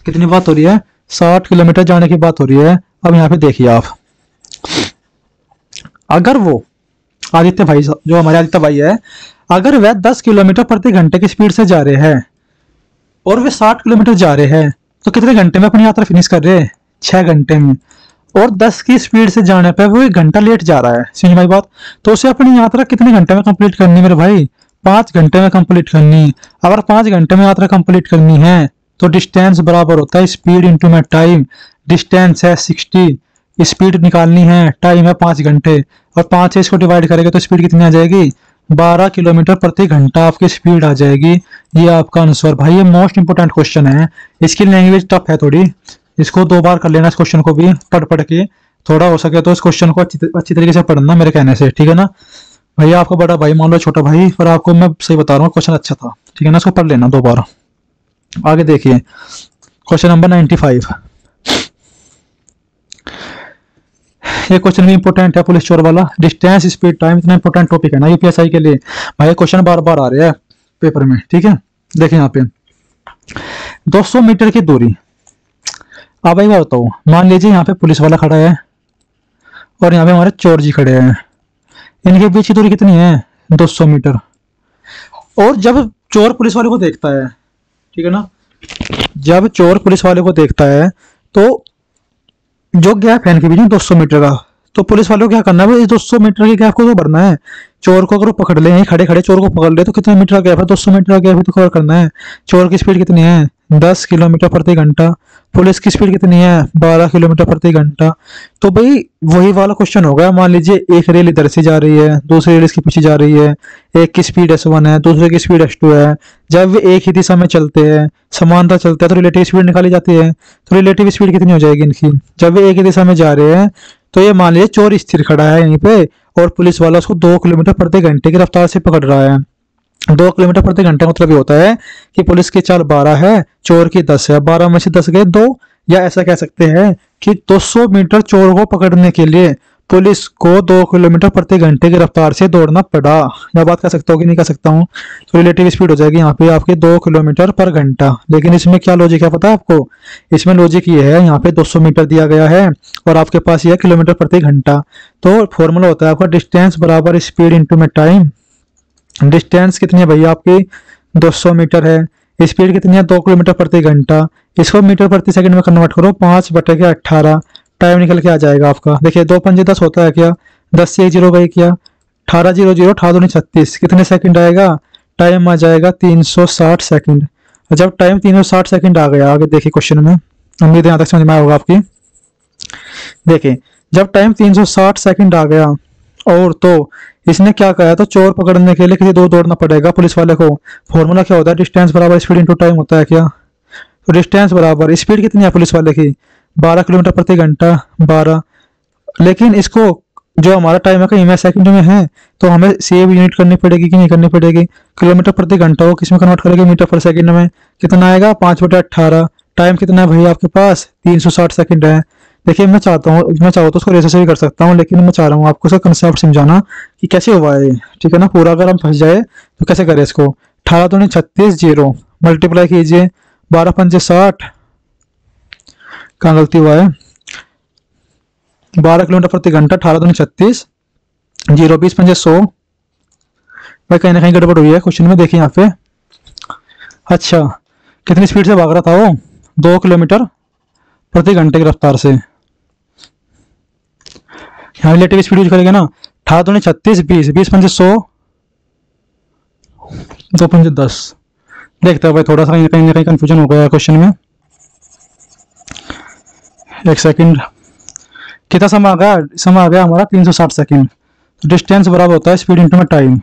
कितनी बात हो रही है, 60 किलोमीटर जाने की बात हो रही है। अब यहाँ पे देखिए आप, अगर वो आदित्य भाई, जो हमारे आदित्य भाई है, अगर वह 10 किलोमीटर प्रति घंटे की स्पीड से जा रहे हैं और वे 60 किलोमीटर जा रहे हैं, तो कितने घंटे में अपनी यात्रा फिनिश कर रहे हैं, 6 घंटे में। और 10 की स्पीड से जाने पर वो 1 घंटा लेट जा रहा है, समझ में आई बात। तो उसे अपनी यात्रा कितने घंटे में कंप्लीट करनी मेरे भाई, 5 घंटे में कंप्लीट करनी। अगर 5 घंटे में यात्रा कंप्लीट करनी है तो डिस्टेंस बराबर होता है स्पीड इंटू में टाइम। डिस्टेंस है 60, स्पीड निकालनी है, टाइम है 5 घंटे, और 5 से इसको डिवाइड करेंगे तो स्पीड कितनी आ जाएगी, 12 किलोमीटर प्रति घंटा आपकी स्पीड आ जाएगी। ये आपका आंसर। भाई ये मोस्ट इंपोर्टेंट क्वेश्चन है, इसकी लैंग्वेज टफ है थोड़ी, इसको 2 बार कर लेना, इस क्वेश्चन को भी पढ़ के, थोड़ा हो सके तो इस क्वेश्चन को अच्छी तरीके से पढ़ना मेरे कहने से, ठीक है ना। भैया आपका बड़ा भाई मान लो छोटा भाई, पर आपको मैं सही बता रहा हूँ, क्वेश्चन अच्छा था, ठीक है ना, इसको पढ़ लेना 2 बार। आगे देखिए क्वेश्चन नंबर 95, ये क्वेश्चन भी इंपोर्टेंट है, पुलिस चोर वाला। डिस्टेंस स्पीड टाइम इतना इंपोर्टेंट टॉपिक है ना यूपीएससी के लिए, भाई क्वेश्चन बार बार आ रहे हैं पेपर में, ठीक है। देखिए यहाँ पे 200 मीटर की दूरी। अब भाई बताओ, मान लीजिए यहाँ पे पुलिस वाला खड़ा है और यहाँ पे हमारे चोर जी खड़े हैं। इनके बीच की दूरी कितनी है? 200 मीटर। और जब चोर पुलिस वाले को देखता है, ठीक है ना, जब चोर पुलिस वाले को देखता है तो जो गैप है इनके बीच में 200 मीटर का, तो पुलिस वालों को क्या करना है, इस 200 मीटर के गैप को तो भरना है। चोर को अगर वो पकड़ ले, यहीं खड़े खड़े चोर को पकड़ ले, तो कितने मीटर का गैप है? 200 मीटर का गैप ही तो कवर करना है। चोर की स्पीड कितनी है? 10 किलोमीटर प्रति घंटा। पुलिस की स्पीड कितनी है? 12 किलोमीटर प्रति घंटा। तो भाई वही वाला क्वेश्चन होगा। मान लीजिए एक रेल इधर से जा रही है, दूसरी रेल इसके पीछे जा रही है, एक की स्पीड S1 है, दूसरे की स्पीड S2 है। जब वे एक ही दिशा में चलते हैं, समानता चलते हैं, तो रिलेटिव स्पीड निकाली जाती है। तो रिलेटिव स्पीड कितनी हो जाएगी इनकी? जब वे एक ही दिशा में जा रहे हैं, तो ये मान लीजिए चोर स्थिर खड़ा है यहीं पे और पुलिस वाला उसको 2 किलोमीटर प्रति घंटे की रफ्तार से पकड़ रहा है। 2 किलोमीटर प्रति घंटे मतलब ये होता है कि पुलिस की चाल 12 है, चोर की 10 है। 12 में से 10 गए 2, या ऐसा कह सकते हैं कि 200 मीटर चोर को पकड़ने के लिए पुलिस को 2 किलोमीटर प्रति घंटे की रफ्तार से दौड़ना पड़ा। यह बात कह सकता हूँ कि नहीं कह सकता हूँ? तो रिलेटिव स्पीड हो जाएगी यहाँ पे आपके 2 किलोमीटर पर घंटा। लेकिन इसमें क्या लॉजिक है पता है आपको? इसमें लॉजिक ये है, यहाँ पे 200 मीटर दिया गया है और आपके पास यह किलोमीटर प्रति घंटा। तो फॉर्मूला होता है आपका डिस्टेंस बराबर स्पीड इंटू में टाइम। डिस्टेंस कितनी है भैया आपकी? 200 मीटर है। स्पीड कितनी है? 2 किलोमीटर प्रति घंटा। इसको मीटर प्रति सेकंड में कन्वर्ट करो, 5/18। टाइम निकल के आ जाएगा आपका। देखिए 2 पंजे 10 होता है क्या? 10 से 1 0 गई क्या? 18 0 0 18 दूनी 36। कितने सेकंड आएगा? टाइम आ जाएगा 360 सेकंड। जब टाइम 360 सेकंड आ गया, आगे देखिए क्वेश्चन में, उम्मीद यहाँ तक समझ में आया होगा आपकी। देखिए जब टाइम 360 सेकंड आ गया और तो इसने क्या कहा, तो चोर पकड़ने के लिए किसी दूर दौड़ना पड़ेगा पुलिस वाले को। फॉर्मूला क्या होता है? डिस्टेंस बराबर स्पीड इंटू टाइम होता है क्या? तो डिस्टेंस बराबर स्पीड कितनी है पुलिस वाले की? 12 किलोमीटर प्रति घंटा, 12। लेकिन इसको जो हमारा टाइम है कहीं में सेकंड में है, तो हमें सेव यूनिट करनी पड़ेगी कि नहीं करनी पड़ेगी? किलोमीटर प्रति घंटा को किस में कन्वर्ट करेंगे? मीटर पर सेकंड में। कितना आएगा? 5/18। टाइम कितना है भैया आपके पास? 360 सेकंड है। देखिए मैं चाहूँ तो उसको रेशो से भी कर सकता हूँ, लेकिन मैं चाह रहा हूँ आपको इसका कंसेप्ट समझाना कि कैसे हुआ है, ठीक है ना। पूरा अगर हम फंस जाए तो कैसे करें इसको? 18 दूनी 36, 0 मल्टीप्लाई कीजिए, 12 पंजे 60। कहाँ गलती हुआ है? 12 किलोमीटर प्रति घंटा, 18 दूनी 36, 0 20 पंजे 100। भाई कहीं ना कहीं गड़बड़ हुई है क्वेश्चन में। देखिए यहाँ पे, अच्छा कितनी स्पीड से भाग रहा था वो? 2 किलोमीटर प्रति घंटे की रफ्तार से। यहाँ रिलेटिव स्पीड यूज करेंगे ना। 18 दूनी 36, 20 20 पंजे 100, 2 पंजे 10। देखते हैं भाई, थोड़ा सा कहीं ना कहीं कंफ्यूजन हो गया क्वेश्चन में। एक सेकंड, कितना समय आ गया? समय आ गया हमारा 360 सेकंड। तो डिस्टेंस बराबर होता है स्पीड इंटू में टाइम।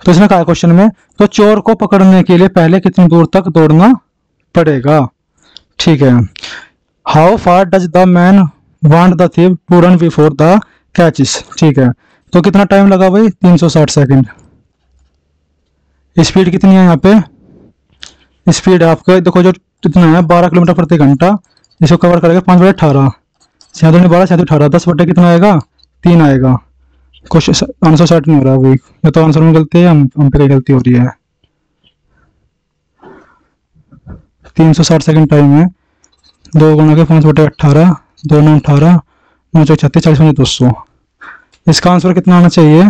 तो इसमें कहा क्वेश्चन में, तो चोर को पकड़ने के लिए पहले कितनी दूर तक दौड़ना पड़ेगा? ठीक है। How far does the man want the thief to run before the catches? ठीक है, तो कितना टाइम लगा भाई? 360 सेकंड। स्पीड कितनी है यहाँ पे? स्पीड आपका देखो जो कितना है, 12 किलोमीटर प्रति घंटा। इसको कवर करेगा 5/18। 7 12 7 18, 10 बटे कितना आएगा? 3 आएगा। क्वेश्चन आंसर सेट नहीं हो रहा भाई, या तो आंसर में गलती है, हम पे कहीं गलती हो रही है। 360 सेकंड टाइम है। 2 गुणा के 5/18, 2 9 18, 9 4 36, 40 में 200। इसका आंसर कितना आना चाहिए?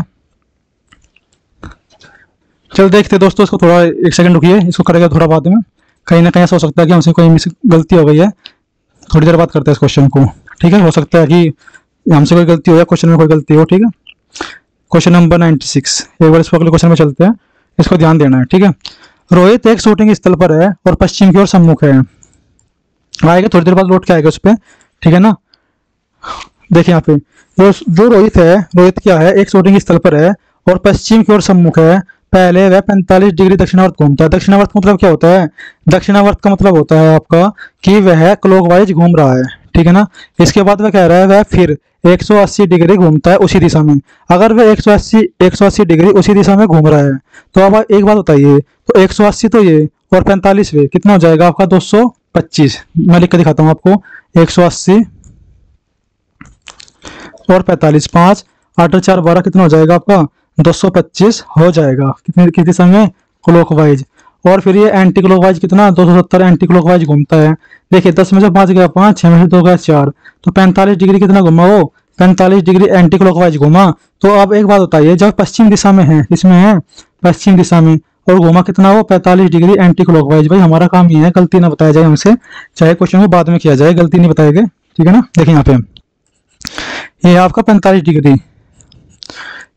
चल देखते हैं दोस्तों, इसको थोड़ा 1 सेकंड रुकिए, इसको करेगा थोड़ा बाद में। कहीं ना कहीं ऐसा हो सकता है कि हमसे कोई गलती हो गई है। थोड़ी देर बात करते हैं इस क्वेश्चन को, ठीक है। हो सकता है कि हमसे कोई गलती हो या क्वेश्चन में कोई गलती हो, ठीक है। क्वेश्चन नंबर 96, एक बार इस अगले क्वेश्चन में चलते हैं, इसको ध्यान देना है, ठीक है। रोहित एक शूटिंग स्थल पर है और पश्चिम की ओर सम्मुख है। आएगा थोड़ी देर बाद लौट के आएगा उस पर, ठीक है ना। देखिए यहाँ पे जो रोहित है, रोहित क्या है? एक शूटिंग स्थल पर है और पश्चिम की ओर सम्मुख है। पहले वह 45 डिग्री दक्षिणावर्त घूमता है। दक्षिणावर्त का मतलब क्या होता है? दक्षिणावर्त का मतलब होता है आपका कि वह क्लॉकवाइज घूम रहा है, ठीक है ना। इसके बाद वह कह रहा है वह फिर 180 डिग्री घूमता है उसी दिशा में। अगर वह 180 डिग्री उसी दिशा में घूम रहा है, तो अब एक बात बताइए, तो 180 तो ये और 45 वे कितना हो जाएगा आपका? 225। मैं लिख कर दिखाता हूँ आपको। 180 और 45, 5 8 और 4 12 कितना हो जाएगा आपका? 225 हो जाएगा। किस दिशा में? क्लॉकवाइज। और फिर ये एंटी क्लॉकवाइज कितना 270 एंटी क्लॉकवाइज घूमता है। देखिए 10 में से 5 गया 5, 6 में से 2 गया 4, तो 45 डिग्री कितना घुमा वो, 45 डिग्री एंटी क्लॉकवाइज घुमा। तो अब एक बात बताइए, जब पश्चिम दिशा में है, इसमें है पश्चिम दिशा में, और घुमा कितना वो 45 डिग्री एंटी क्लॉकवाइज। भाई हमारा काम ये है गलती ना बताया जाए हमसे, चाहे क्वेश्चन को बाद में किया जाए, गलती नहीं बताएंगे, ठीक है ना। देखिए यहाँ पे ये आपका 45 डिग्री,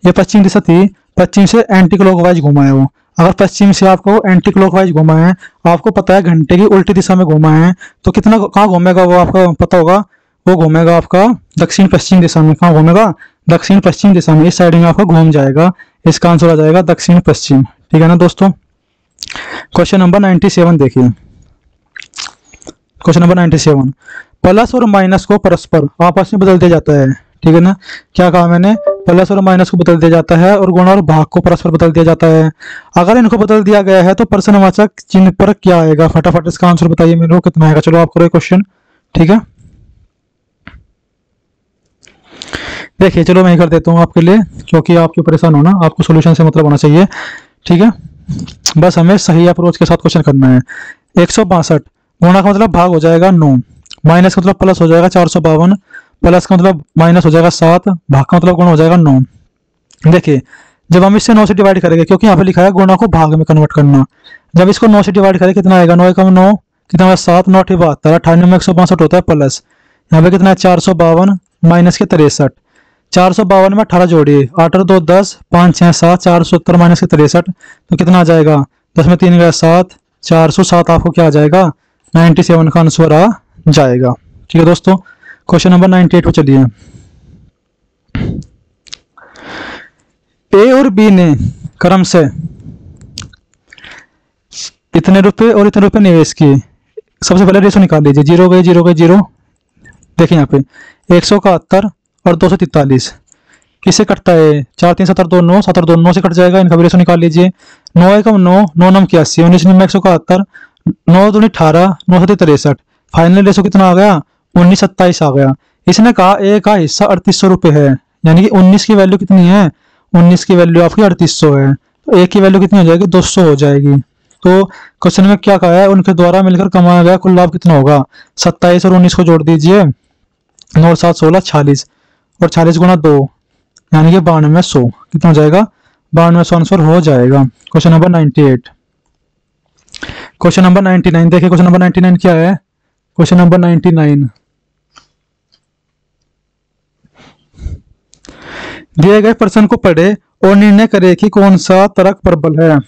ये पश्चिम दिशा थी, पश्चिम से एंटी क्लॉकवाइज घुमा है वो। अगर पश्चिम से आपको एंटी क्लॉकवाइज घुमा है, आपको पता है घंटे की उल्टी दिशा में घुमा है, तो कितना कहाँ घूमेगा वो आपका पता होगा, वो घूमेगा आपका दक्षिण पश्चिम दिशा में। कहाँ घूमेगा, दक्षिण पश्चिम दिशा में, इस साइड में आपका घूम जाएगा। इसका आंसर आ जाएगा दक्षिण पश्चिम, ठीक है ना दोस्तों। क्वेश्चन नंबर 97 देखिए, क्वेश्चन नंबर 97, प्लस और माइनस को परस्पर आपस में बदल दिया जाता है, ठीक है ना। क्या कहा मैंने, प्लस और माइनस को बदल दिया जाता है और गुणा और भाग को परस्पर बदल दिया जाता है। अगर इनको बदल दिया गया है तो प्रश्नवाचक चिन्ह पर क्या आएगा, फटाफट इसका आंसर बताइए मेरे को कितना आएगा। चलो आप करो क्वेश्चन, ठीक है। देखिए चलो मैं कर देता हूँ आपके लिए, क्योंकि आप क्यों परेशान हो ना, आपको सोल्यूशन से मतलब होना चाहिए, ठीक है। बस हमें सही अप्रोच के साथ क्वेश्चन करना है। 162 गुणा का मतलब भाग हो जाएगा 9, माइनस का मतलब प्लस हो जाएगा 452, प्लस का मतलब माइनस हो जाएगा 7, भाग का मतलब गुणा हो जाएगा 9। देखिए जब हम इससे 9 से डिवाइड करेंगे, क्योंकि यहाँ पे लिखा है गुणा को भाग में कन्वर्ट करना, जब इसको 9 से डिवाइड करें कितना आएगा, 9 एकम 9, कितना होगा 7, 9 72, 98 में 162 होता है प्लस, यहाँ पे कितना है 452 माइनस के 63, 452 में 18 जोड़िए, 8 और 2 10, 5 6 7, 470 माइनस के 63, तो कितना आ जाएगा, 10 में 3 गया 7, 407 आपको क्या आ जाएगा 97 का आंसर आ जाएगा, ठीक है दोस्तों। क्वेश्चन नंबर 98 पे चलिए। ए और बी ने क्रम से इतने रुपए और इतने रुपए निवेश किए। सबसे पहले रेशो निकाल लीजिए, 0 गए 0 गए 0। देखिए यहाँ पे 171 और 243 किससे कटता है, 4 3 7 2 9, 7 और 2 9 से कट जाएगा, इनका भी रेशो निकाल लीजिए। 9 एकम 9, 9 9 81, 19 में 171, 9 दूनी 18, 9 7 63, फाइनल रेशो कितना आ गया 19 27 आ गया। इसने कहा ए का हिस्सा 3800 रुपये है, यानी कि 19 की वैल्यू कितनी है, 19 की वैल्यू आपकी 3800 है, तो ए की वैल्यू कितनी हो जाएगी 200 हो जाएगी। तो क्वेश्चन में क्या कहा है, उनके द्वारा मिलकर कमाया गया कुल लाभ कितना होगा, 27 और 19 को जोड़ दीजिए, 9 और 7 16, 46 और 46 गुणा 2, यानी कि 9200 कितना हो जाएगा, 9200 आंसर हो जाएगा। Question number 98। क्वेश्चन नंबर 99 देखिए, क्वेश्चन नंबर 99 क्या है, क्वेश्चन नंबर 99, दिए गए प्रश्न को पढ़े और निर्णय करें कि कौन सा तर्क प्रबल है।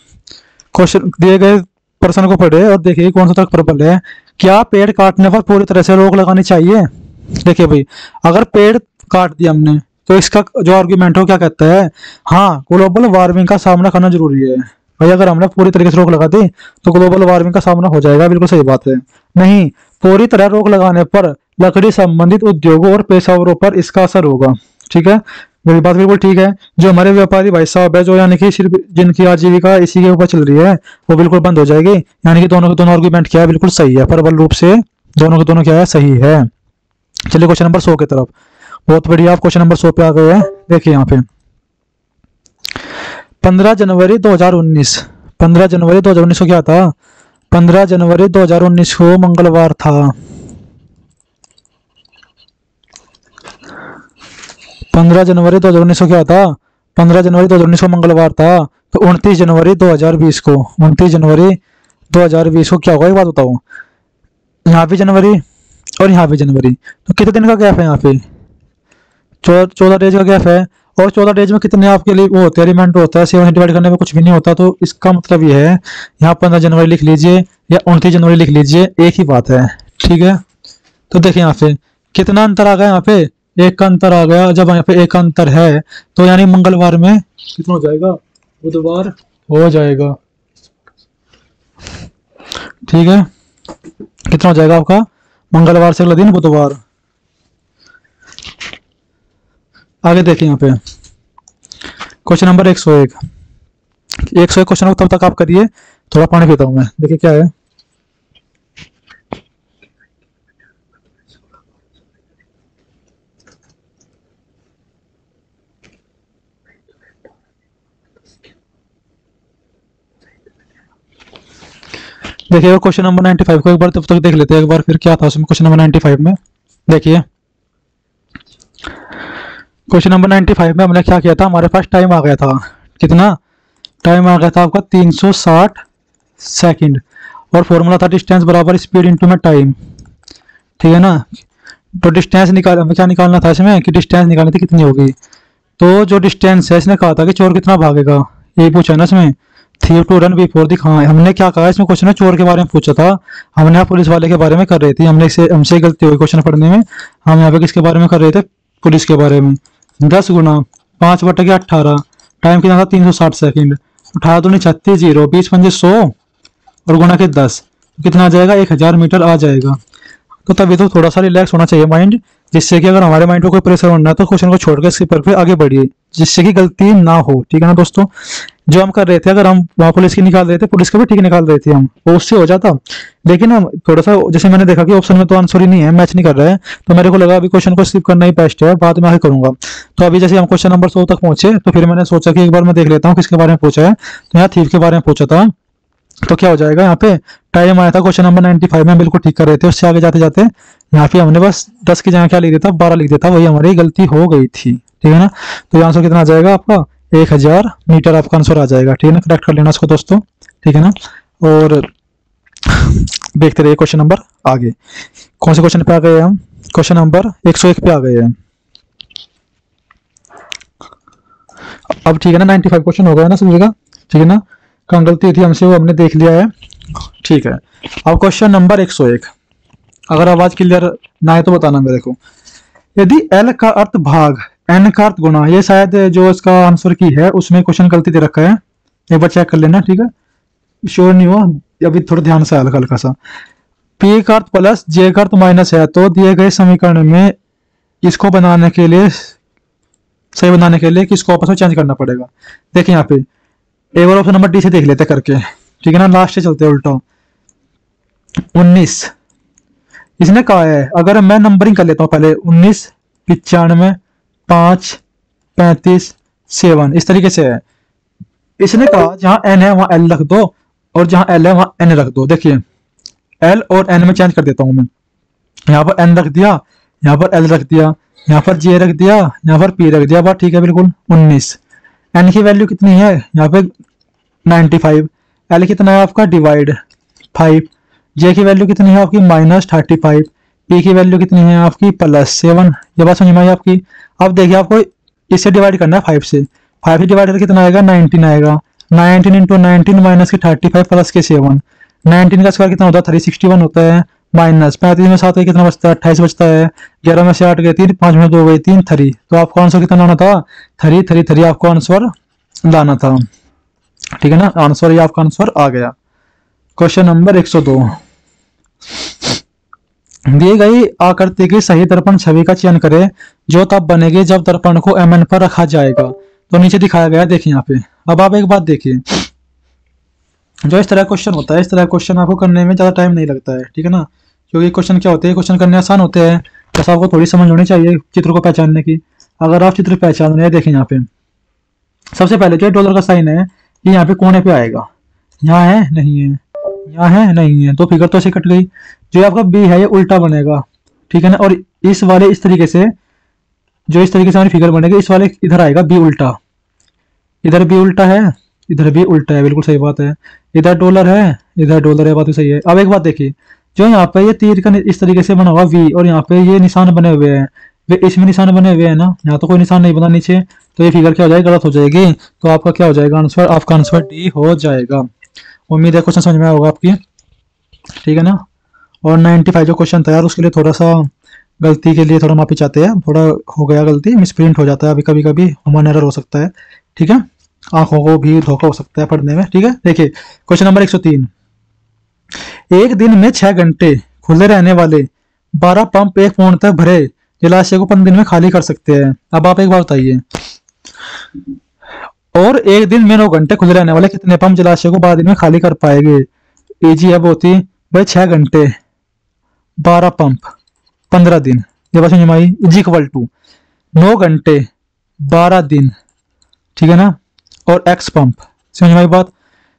क्वेश्चन दिए गए प्रश्न को पढ़े और देखिए कौन सा तर्क प्रबल है। क्या पेड़ काटने पर पूरी तरह से रोक लगानी चाहिए। देखिए भाई अगर पेड़ काट दिया हमने तो इसका जो आर्गुमेंट हो क्या कहता है, हाँ ग्लोबल वार्मिंग का सामना करना जरूरी है। भाई अगर हमने पूरी तरीके से रोक लगा दी तो ग्लोबल वार्मिंग का सामना हो जाएगा, बिल्कुल सही बात है। नहीं, पूरी तरह रोक लगाने पर लकड़ी संबंधित उद्योगों और पेशावरों पर इसका असर होगा, ठीक है। मेरी बात बिल्कुल ठीक है। जो हमारे व्यापारी भाई साहब है, जो यानी कि सिर्फ जिनकी आजीविका इसी के ऊपर चल रही है, वो बिल्कुल बंद हो जाएगी। यानी कि दोनों के दोनों आर्गुमेंट क्या है, बिल्कुल सही है, प्रबल रूप से दोनों के दोनों क्या है, सही है। चलिए क्वेश्चन नंबर 100 की तरफ। बहुत बढ़िया, आप क्वेश्चन नंबर 100 पे आ गए हैं। देखिए यहाँ पे 15 जनवरी 2019, 15 जनवरी 2019 को क्या था, 15 जनवरी 2019 को मंगलवार था। 15 जनवरी 2019 को क्या था, 15 जनवरी 2019 को मंगलवार था। तो 29 जनवरी 2020 को, 29 जनवरी 2020 को क्या होगा, एक बात बताओ, यहाँ भी जनवरी और यहाँ भी जनवरी, तो कितने दिन का गैप है यहाँ पे, 14 डेज का गैप है। और 14 डेज में कितने आपके लिए वो होते हैं, रिमाइंडर होता है, 7 डिवाइड करने में कुछ भी नहीं होता। तो इसका मतलब ये है, यहाँ 15 जनवरी लिख लीजिए या 29 जनवरी लिख लीजिए, एक ही बात है, ठीक है। तो देखिए यहाँ पे कितना अंतर आ गया, यहाँ पे एक का अंतर आ गया। जब यहाँ पे एक का अंतर है तो यानी मंगलवार में कितना हो जाएगा, बुधवार हो जाएगा, ठीक है। कितना हो जाएगा आपका, मंगलवार से अगला दिन बुधवार। आगे देखिए यहाँ पे क्वेश्चन नंबर 101, 101 क्वेश्चन को तब तक आप करिए, थोड़ा पानी पीता हूँ मैं। देखिए क्या है, देखिए क्वेश्चन नंबर 95 को एक बार तब तक देख लेते हैं एक बार, फिर क्या था उसमें क्वेश्चन नंबर 95 में। देखिए क्वेश्चन नंबर 95 में हमने क्या किया था, हमारे पास टाइम आ गया था, कितना टाइम आ गया था आपका 360 सेकंड, और फॉर्मूला था डिस्टेंस बराबर स्पीड इनटू में टाइम, ठीक है ना। तो डिस्टेंस क्या निकालना था इसमें कि डिस्टेंस निकालनी थी कितनी होगी। तो जो डिस्टेंस है इसने कहा था कि चोर कितना भागेगा, ये पूछा ना इसमें, थी टू रन बिफोर दी। हाँ हमने क्या कहा इसमें क्वेश्चन में चोर के बारे में पूछा था, हमने यहाँ पुलिस वाले के बारे में कर रहे थे, हमने इसे हमसे गलती हुई क्वेश्चन पढ़ने में, हम यहाँ पे किसके बारे में कर रहे थे, पुलिस के बारे में। 10 गुना 5/18, टाइम कितना था 360 सेकंड, 18 दूनी 36, 0 20 पंजे 100 और गुना के 10, कितना आ जाएगा 1000 मीटर आ जाएगा। तो तभी तो थोड़ा सा रिलैक्स होना चाहिए माइंड, जिससे कि अगर हमारे माइंड को कोई प्रेशर होना है तो क्वेश्चन को छोड़कर स्किपर पे आगे बढ़िए, जिससे कि गलती ना हो, ठीक है ना दोस्तों। जो हम कर रहे थे, अगर हम वहाँ पुलिस की निकाल रहे थे, पुलिस का भी ठीक निकाल रहे थे हम, वो उससे हो जाता। लेकिन हम थोड़ा सा, जैसे मैंने देखा कि ऑप्शन में तो आंसर ही नहीं है, मैच नहीं कर रहा है, तो मेरे को लगा अभी क्वेश्चन को स्किप करना ही बेस्ट है, बाद में आगे करूंगा। तो अभी जैसे हम क्वेश्चन नंबर 100 तक पहुंचे, तो फिर मैंने सोचा कि एक बार मैं देख लेता हूँ किसके बारे में पूछा है। तो यहाँ थीफ के बारे में पूछा था, तो क्या हो जाएगा यहाँ पे, टाइम आया था क्वेश्चन नंबर 95 में, बिल्कुल ठीक कर रहे थे, उससे आगे जाते जाते यहाँ पे हमने बस 10 की जगह क्या लिख देता, 12 लिख देता, वही हमारी गलती हो गई थी, ठीक है ना। तो आंसर कितना आ जाएगा आपका 1000 मीटर आपका आंसर आ जाएगा, ठीक है ना। करेक्ट कर लेना इसको दोस्तों, ठीक है ना। और देखते रहिए क्वेश्चन नंबर आगे, कौन से क्वेश्चन पे आ गए हम, क्वेश्चन नंबर 101 पे आ गए हैं अब, ठीक है ना। 95 क्वेश्चन हो गया ना सभी का, ठीक है ना। कहाँ गलती थी हमसे वो हमने देख लिया है, ठीक है। अब क्वेश्चन नंबर 101, अगर आवाज क्लियर ना है तो बताना मेरे को। यदि L का अर्थ भाग, N का अर्थ गुणा, ये शायद जो इसका आंसर की है उसमें क्वेश्चन गलती दे रखा है, एक बार चेक कर लेना, ठीक है। श्योर नहीं हुआ अभी, थोड़ा ध्यान से हल्का हल्का सा। P का अर्थ प्लस, J का अर्थ माइनस है, तो दिए गए समीकरण में इसको बनाने के लिए, सही बनाने के लिए किसको आपस में चेंज करना पड़ेगा। देखिए यहाँ पे एक बार ऑप्शन नंबर डी से देख लेते करके, ठीक है ना, लास्ट से चलते उल्टा। 19 इसने कहा है, अगर मैं नंबरिंग कर लेता हूँ पहले, 19 95 5 35 7 इस तरीके से है। इसने कहा जहां n है वहां l रख दो, और जहां l है वहां n रख दो। देखिए l और n में चेंज कर देता हूं मैं, यहाँ पर n रख दिया, यहाँ पर l रख दिया, यहाँ पर j रख दिया, यहाँ पर p रख दिया, बात ठीक है बिल्कुल। 19 n की वैल्यू कितनी है यहाँ पे 95, l कितना है आपका डिवाइड 5, j की वैल्यू कितनी है आपकी -35, p की वैल्यू कितनी है आपकी +7। ये बात समझ में आई आपकी। अब देखिए आपको इससे डिवाइड करना है 5 से, 5 से डिवाइड करके कितना आएगा 19 आएगा, 19 इंटू 19 माइनस के 35 प्लस के 7, 19 का स्क्वायर कितना होता है 361 होता है, माइनस 35 में 7 कितना बचता है 28 बचता है, 11 में से 8 गए 3, 5 में 2 गए 3, 3। तो आपको आंसर कितना लाना था 3 आपको आंसर लाना था, ठीक है ना। आंसर ये आपका आंसर आ गया। क्वेश्चन नंबर 102, दिए गई आकृति की सही दर्पण छवि का चयन करें जो तब बनेगी जब दर्पण को mn पर रखा जाएगा। तो नीचे दिखाया गया है, देखिए यहाँ पे। अब आप एक बात देखिए, जो इस तरह क्वेश्चन होता है, इस तरह क्वेश्चन आपको करने में ज्यादा टाइम नहीं लगता है, ठीक है ना। क्योंकि क्वेश्चन क्या होते हैं, क्वेश्चन करने आसान होते हैं, बस आपको थोड़ी समझ होनी चाहिए चित्र को पहचानने की। अगर आप चित्र पहचान रहे हैं, देखें यहाँ पे सबसे पहले जो डॉलर का साइन है ये यहाँ पे कोने पे आएगा, यहाँ है नहीं है, यहाँ है नहीं है, तो फिगर तो ऐसे कट गई। जो आपका बी है ये उल्टा बनेगा, ठीक है ना। और इस वाले इस तरीके से, जो इस तरीके से हमारी फिगर बनेगी, इस वाले इधर आएगा बी उल्टा, इधर बी उल्टा है, इधर भी उल्टा है, बिल्कुल सही बात है। इधर डॉलर है, इधर डॉलर है, बात भी सही है। अब एक बात देखिए, जो यहाँ पे ये तीर का इस तरीके से बना हुआ वी, और यहाँ पे ये निशान बने हुए हैं, वे इसमें निशान बने हुए हैं ना, यहाँ तो कोई निशान नहीं बना नीचे, तो ये फिगर क्या हो जाएगी, गलत हो जाएगी। तो आपका क्या हो जाएगा आंसर, आपका आंसर डी हो जाएगा। उम्मीद है क्वेश्चन समझ में आया होगा आपकी, ठीक है ना। और 95 जो क्वेश्चन था यार, उसके लिए थोड़ा सा गलती के लिए थोड़ा माफी चाहते हैं, थोड़ा हो गया गलती, मिसप्रिंट हो जाता है अभी कभी कभी, ह्यूमन एरर हो सकता है, ठीक है। आंखों को भी धोखा हो सकता है पढ़ने में, ठीक है। देखिए क्वेश्चन नंबर 103, एक दिन में 6 घंटे खुले रहने वाले 12 पंप एक पौंड तक भरे जलाशय को 15 दिन में खाली कर सकते हैं। अब आप एक बात बताइए, और एक दिन में 9 घंटे खुले रहने वाले कितने पंप जलाशय को 12 दिन में खाली कर पाएंगे। इजी है बहुत ही भाई, 6 घंटे 12 पंप 15 दिन, ये बात समझ में आई, इज इक्वल टू 9 घंटे 12 दिन, ठीक है ना, और एक्स पंप। समझ में आई बात।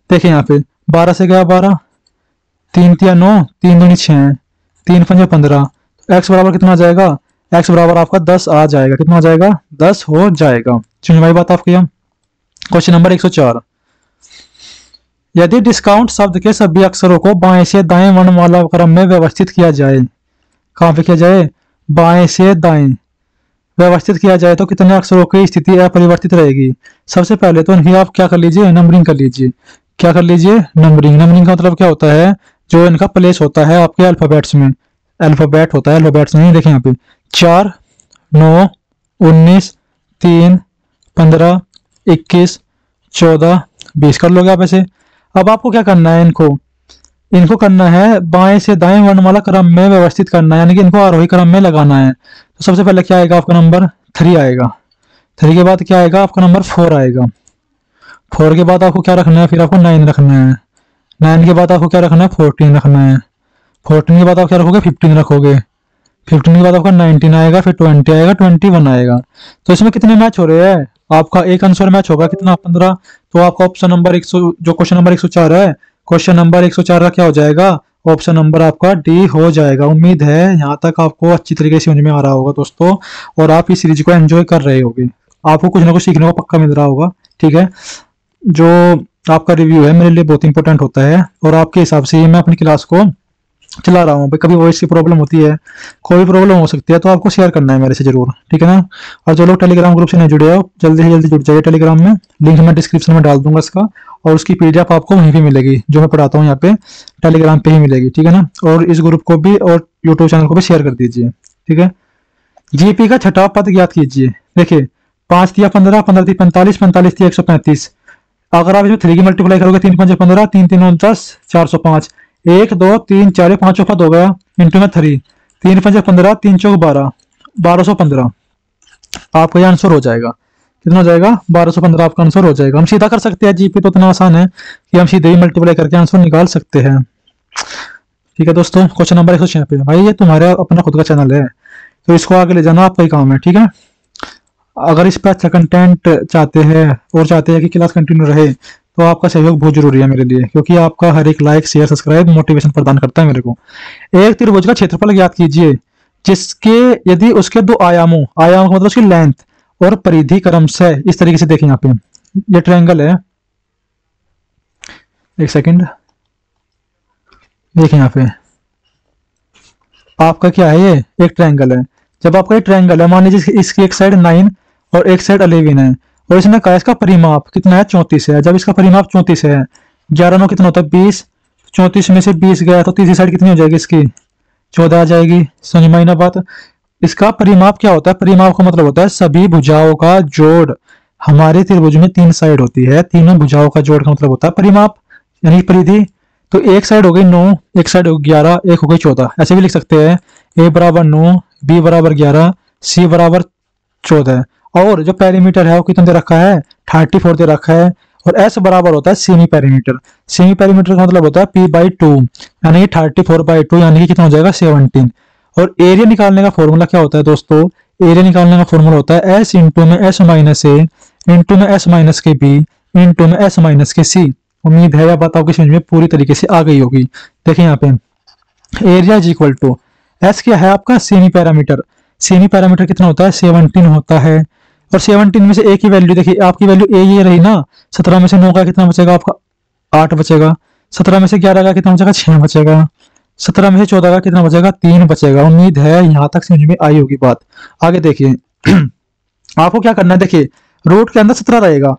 देखिए यहाँ पे 12 से गया 12, 3 तिया 9, 3 दूनी 6, 3 पंजे 15। एक्स बराबर कितना आ जाएगा? एक्स बराबर आपका 10 आ जाएगा। कितना आ जाएगा? 10 हो जाएगा। समझ में आई बात आपकी? हम क्वेश्चन नंबर 104, यदि डिस्काउंट शब्द के सभी अक्षरों को बाएं से दाएं वर्णमाला क्रम में व्यवस्थित किया जाए, कहाँ पे किया जाए? बाएं से दाएं व्यवस्थित किया जाए तो कितने अक्षरों की स्थिति अपरिवर्तित रहेगी? सबसे पहले तो इनकी आप क्या कर लीजिए? नंबरिंग कर लीजिए। क्या कर लीजिए? नंबरिंग। नंबरिंग का मतलब क्या होता है? जो इनका प्लेस होता है आपके अल्फाबेट्स में, अल्फाबेट होता है, अल्फाबेट्स में देखें यहाँ पे 4, 9, 19, 3, 15, 21, 14, 20 कर लोगे आप ऐसे। अब आपको क्या करना है? इनको करना है बाएं से दाएं वर्णमाला क्रम में व्यवस्थित करना है, यानी कि इनको आरोही क्रम में लगाना है। तो सबसे पहले क्या आएगा? आपका नंबर 3 आएगा। 3 के बाद क्या आएगा? आपका नंबर 4 आएगा। 4 के बाद आपको क्या रखना है? फिर आपको 9 रखना है। 9 के बाद आपको क्या रखना है? 14 रखना है। 14 के बाद आप क्या रखोगे? 15 रखोगे। 15 के बाद आपका 19 आएगा, फिर 20 आएगा, 21 आएगा। तो इसमें कितने मैच हो रहे हैं? आपका एक आंसर मैच होगा कितना? 15। तो आपका ऑप्शन नंबर 100, जो क्वेश्चन नंबर 104 है, क्वेश्चन नंबर 104 का क्या हो जाएगा? ऑप्शन नंबर आपका डी हो जाएगा। उम्मीद है यहाँ तक आपको अच्छी तरीके से समझ में आ रहा होगा दोस्तों, और आप इस सीरीज को एंजॉय कर रहे होगे। आपको कुछ ना कुछ सीखने को पक्का मिल रहा होगा। ठीक है, जो आपका रिव्यू है मेरे लिए बहुत इंपॉर्टेंट होता है, और आपके हिसाब से ही मैं अपनी क्लास को चला रहा हूँ। कभी वॉइस की प्रॉब्लम होती है, कोई भी प्रॉब्लम हो सकती है, तो आपको शेयर करना है मेरे से जरूर। ठीक है ना? और जो लोग टेलीग्राम ग्रुप से नहीं जुड़े हो, जल्दी से जल्दी जुड़ जाइए टेलीग्राम में। लिंक मैं डिस्क्रिप्शन में डाल दूंगा इसका, और उसकी पीडीएफ आपको वहीं पे मिलेगी। जो मैं पढ़ाता हूँ यहाँ पे टेलीग्राम पे ही मिलेगी। ठीक है ना? और इस ग्रुप को भी और यूट्यूब चैनल को भी शेयर कर दीजिए। ठीक है? जीपी का छठा पद ज्ञात कीजिए। देखिए 5 तिया 15, 15 तिया 45, 45 तिया 135। अगर आप इसमें 3 की मल्टीप्लाई करोगे, 3 5 15, 3 3 10, 405। 1 2 3 4 5 पद हो गया, इंटू में 3, 3 5 15, 3 चौक 12, 1215 आपका ये आंसर हो जाएगा। कितना हो जाएगा? 1215 आपका आंसर हो जाएगा। हम सीधा कर सकते हैं, जीपी तो इतना आसान है कि हम सीधे ही मल्टीप्लाई करके आंसर निकाल सकते हैं। ठीक है दोस्तों, क्वेश्चन नंबर 106 भाई, ये तुम्हारा अपना खुद का चैनल है, तो इसको आगे ले जाना आपका ही काम है। ठीक है? अगर इस पर अच्छा कंटेंट चाहते हैं और चाहते हैं कि क्लास कंटिन्यू रहे, तो आपका सहयोग बहुत जरूरी है मेरे लिए, क्योंकि आपका हर एक लाइक शेयर सब्सक्राइब मोटिवेशन प्रदान करता है मेरे को। एक त्रिभुज का क्षेत्रफल ज्ञात कीजिए जिसके यदि उसके दो आयामों का मतलब उसकी लेंथ और परिधि क्रमशः इस तरीके से देखें। यहाँ पे ये ट्रायंगल है, एक सेकंड देखें। यहाँ पे आपका क्या है? ये एक ट्रायंगल है। जब आपका ये ट्रायंगल है, मान लीजिए इसकी एक साइड 9 और एक साइड 11 है, और इसने कहा इसका परिमाप कितना है? 34 है। जब इसका परिमाप 34 है, 11 9 कितना होता है? 20। 34 में से 20 गया तो तीसरी साइड कितनी हो जाएगी? इसकी 14 आ जाएगी। समझ में आई ना बात? इसका परिमाप क्या होता है? परिमाप का मतलब होता है सभी भुजाओं का जोड़। हमारे त्रिभुज में 3 साइड होती है, तीनों भुजाओं का जोड़ का मतलब होता है परिमाप, यानी परिधि। तो एक साइड हो गई 9, एक साइड हो गई 11, एक हो गई 14। ऐसे भी लिख सकते हैं, ए बराबर 9, बी बराबर 11, सी बराबर 14। और जो पेरीमीटर है वो कितना दे रखा है? 34 दे रखा है। और एस बराबर होता है सेमी पेरीमीटर। सेमी पेरीमीटर का मतलब होता है p/2, यानी कि 34/2, यानी कि कितना हो जाएगा? 17। और एरिया निकालने का फॉर्मूला क्या होता है दोस्तों? एरिया निकालने का फॉर्मूला होता है एस इंटू में एस माइनस ए इंटू में एस माइनस के बी इंटू में एस माइनस के सी। उम्मीद है यह बात आपकी समझ में पूरी तरीके से आ गई होगी। देखिए यहाँ पे area is equal to s क्या है? आपका सेमी पैरामीटर। सेमी पैरामीटर कितना होता है? 17 होता है। और 17 में से ए की वैल्यू देखिए, आपकी वैल्यू ए ये रही ना। 17 में से 9 का कितना बचेगा? आपका 8 बचेगा। 17 में से 11 का कितना बचेगा? 6 बचेगा। 17 में से 14 का कितना बचेगा? 3 बचेगा। उम्मीद है यहाँ तक समझ में आई होगी बात। आगे देखिए आपको क्या करना है? देखिए रूट के अंदर 17 रहेगा,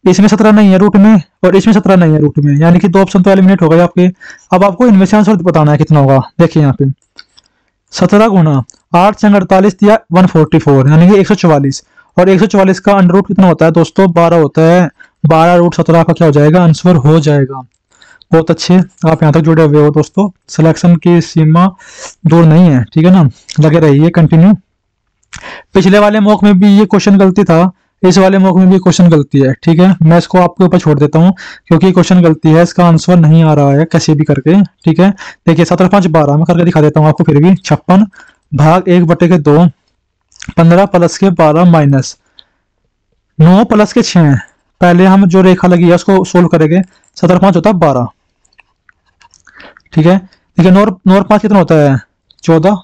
इसमें 17 नहीं है रूट में, और इसमें 17 नहीं है रूट में, यानी कि 2 ऑप्शन तो एलिमिनेट हो गए आपके। अब आपको इनमें से आंसर बताना है कितना होगा। देखिए यहाँ पे 17 गुना 8 से 48 या 144, यानी कि 144। और 144 का अंडर रूट कितना होता है दोस्तों? 12 होता है। 12 रूट 17 का क्या हो जाएगा? आंसर हो जाएगा। बहुत अच्छे, आप यहाँ तक जुड़े हुए हो दोस्तों। सिलेक्शन की सीमा दूर नहीं है। ठीक है ना? लगे रहिए कंटिन्यू। पिछले वाले मॉक में भी ये क्वेश्चन गलती था, इस वाले मॉक में भी क्वेश्चन गलती है। ठीक है, मैं इसको आपके ऊपर छोड़ देता हूँ, क्योंकि क्वेश्चन गलती है, इसका आंसर नहीं आ रहा है कैसे भी करके। ठीक है, देखिए 17 5 12 मैं करके दिखा देता हूँ आपको। फिर भी 56 भाग 1/2, 15 प्लस के 12 माइनस 9 प्लस के 6। पहले हम जो रेखा लगी है उसको सोल्व करेंगे। 17 5 होता है 12। ठीक है। देखिए नौ और 5 कितना होता है 14,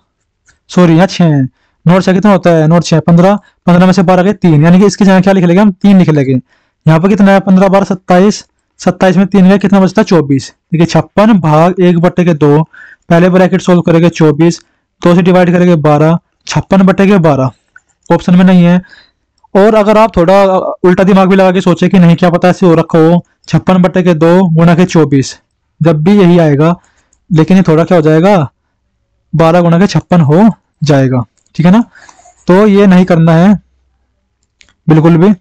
सॉरी यहाँ 6 है। 9 और 6 कितना होता है 9 और 6 15, 15 में से 12 गए 3, यानी कि इसकी जगह क्या लिख लेंगे हम 3 लिख लेंगे। यहाँ पर कितना है 15 12 27, 27 में 3 गए कितना बचता है 24। देखिए 56 भाग 1/2, पहले ब्रैकेट सोल्व करेंगे 24, 2 से डिवाइड करेंगे 12, 56/12 ऑप्शन में नहीं है। और अगर आप थोड़ा उल्टा दिमाग भी लगा के सोचे कि नहीं क्या पता ऐसे हो रखा हो 56/2 गुणा के 24, जब भी यही आएगा, लेकिन ये थोड़ा क्या हो जाएगा 12 गुणा के 56 हो जाएगा, ठीक है ना। तो ये नहीं करना है बिल्कुल भी,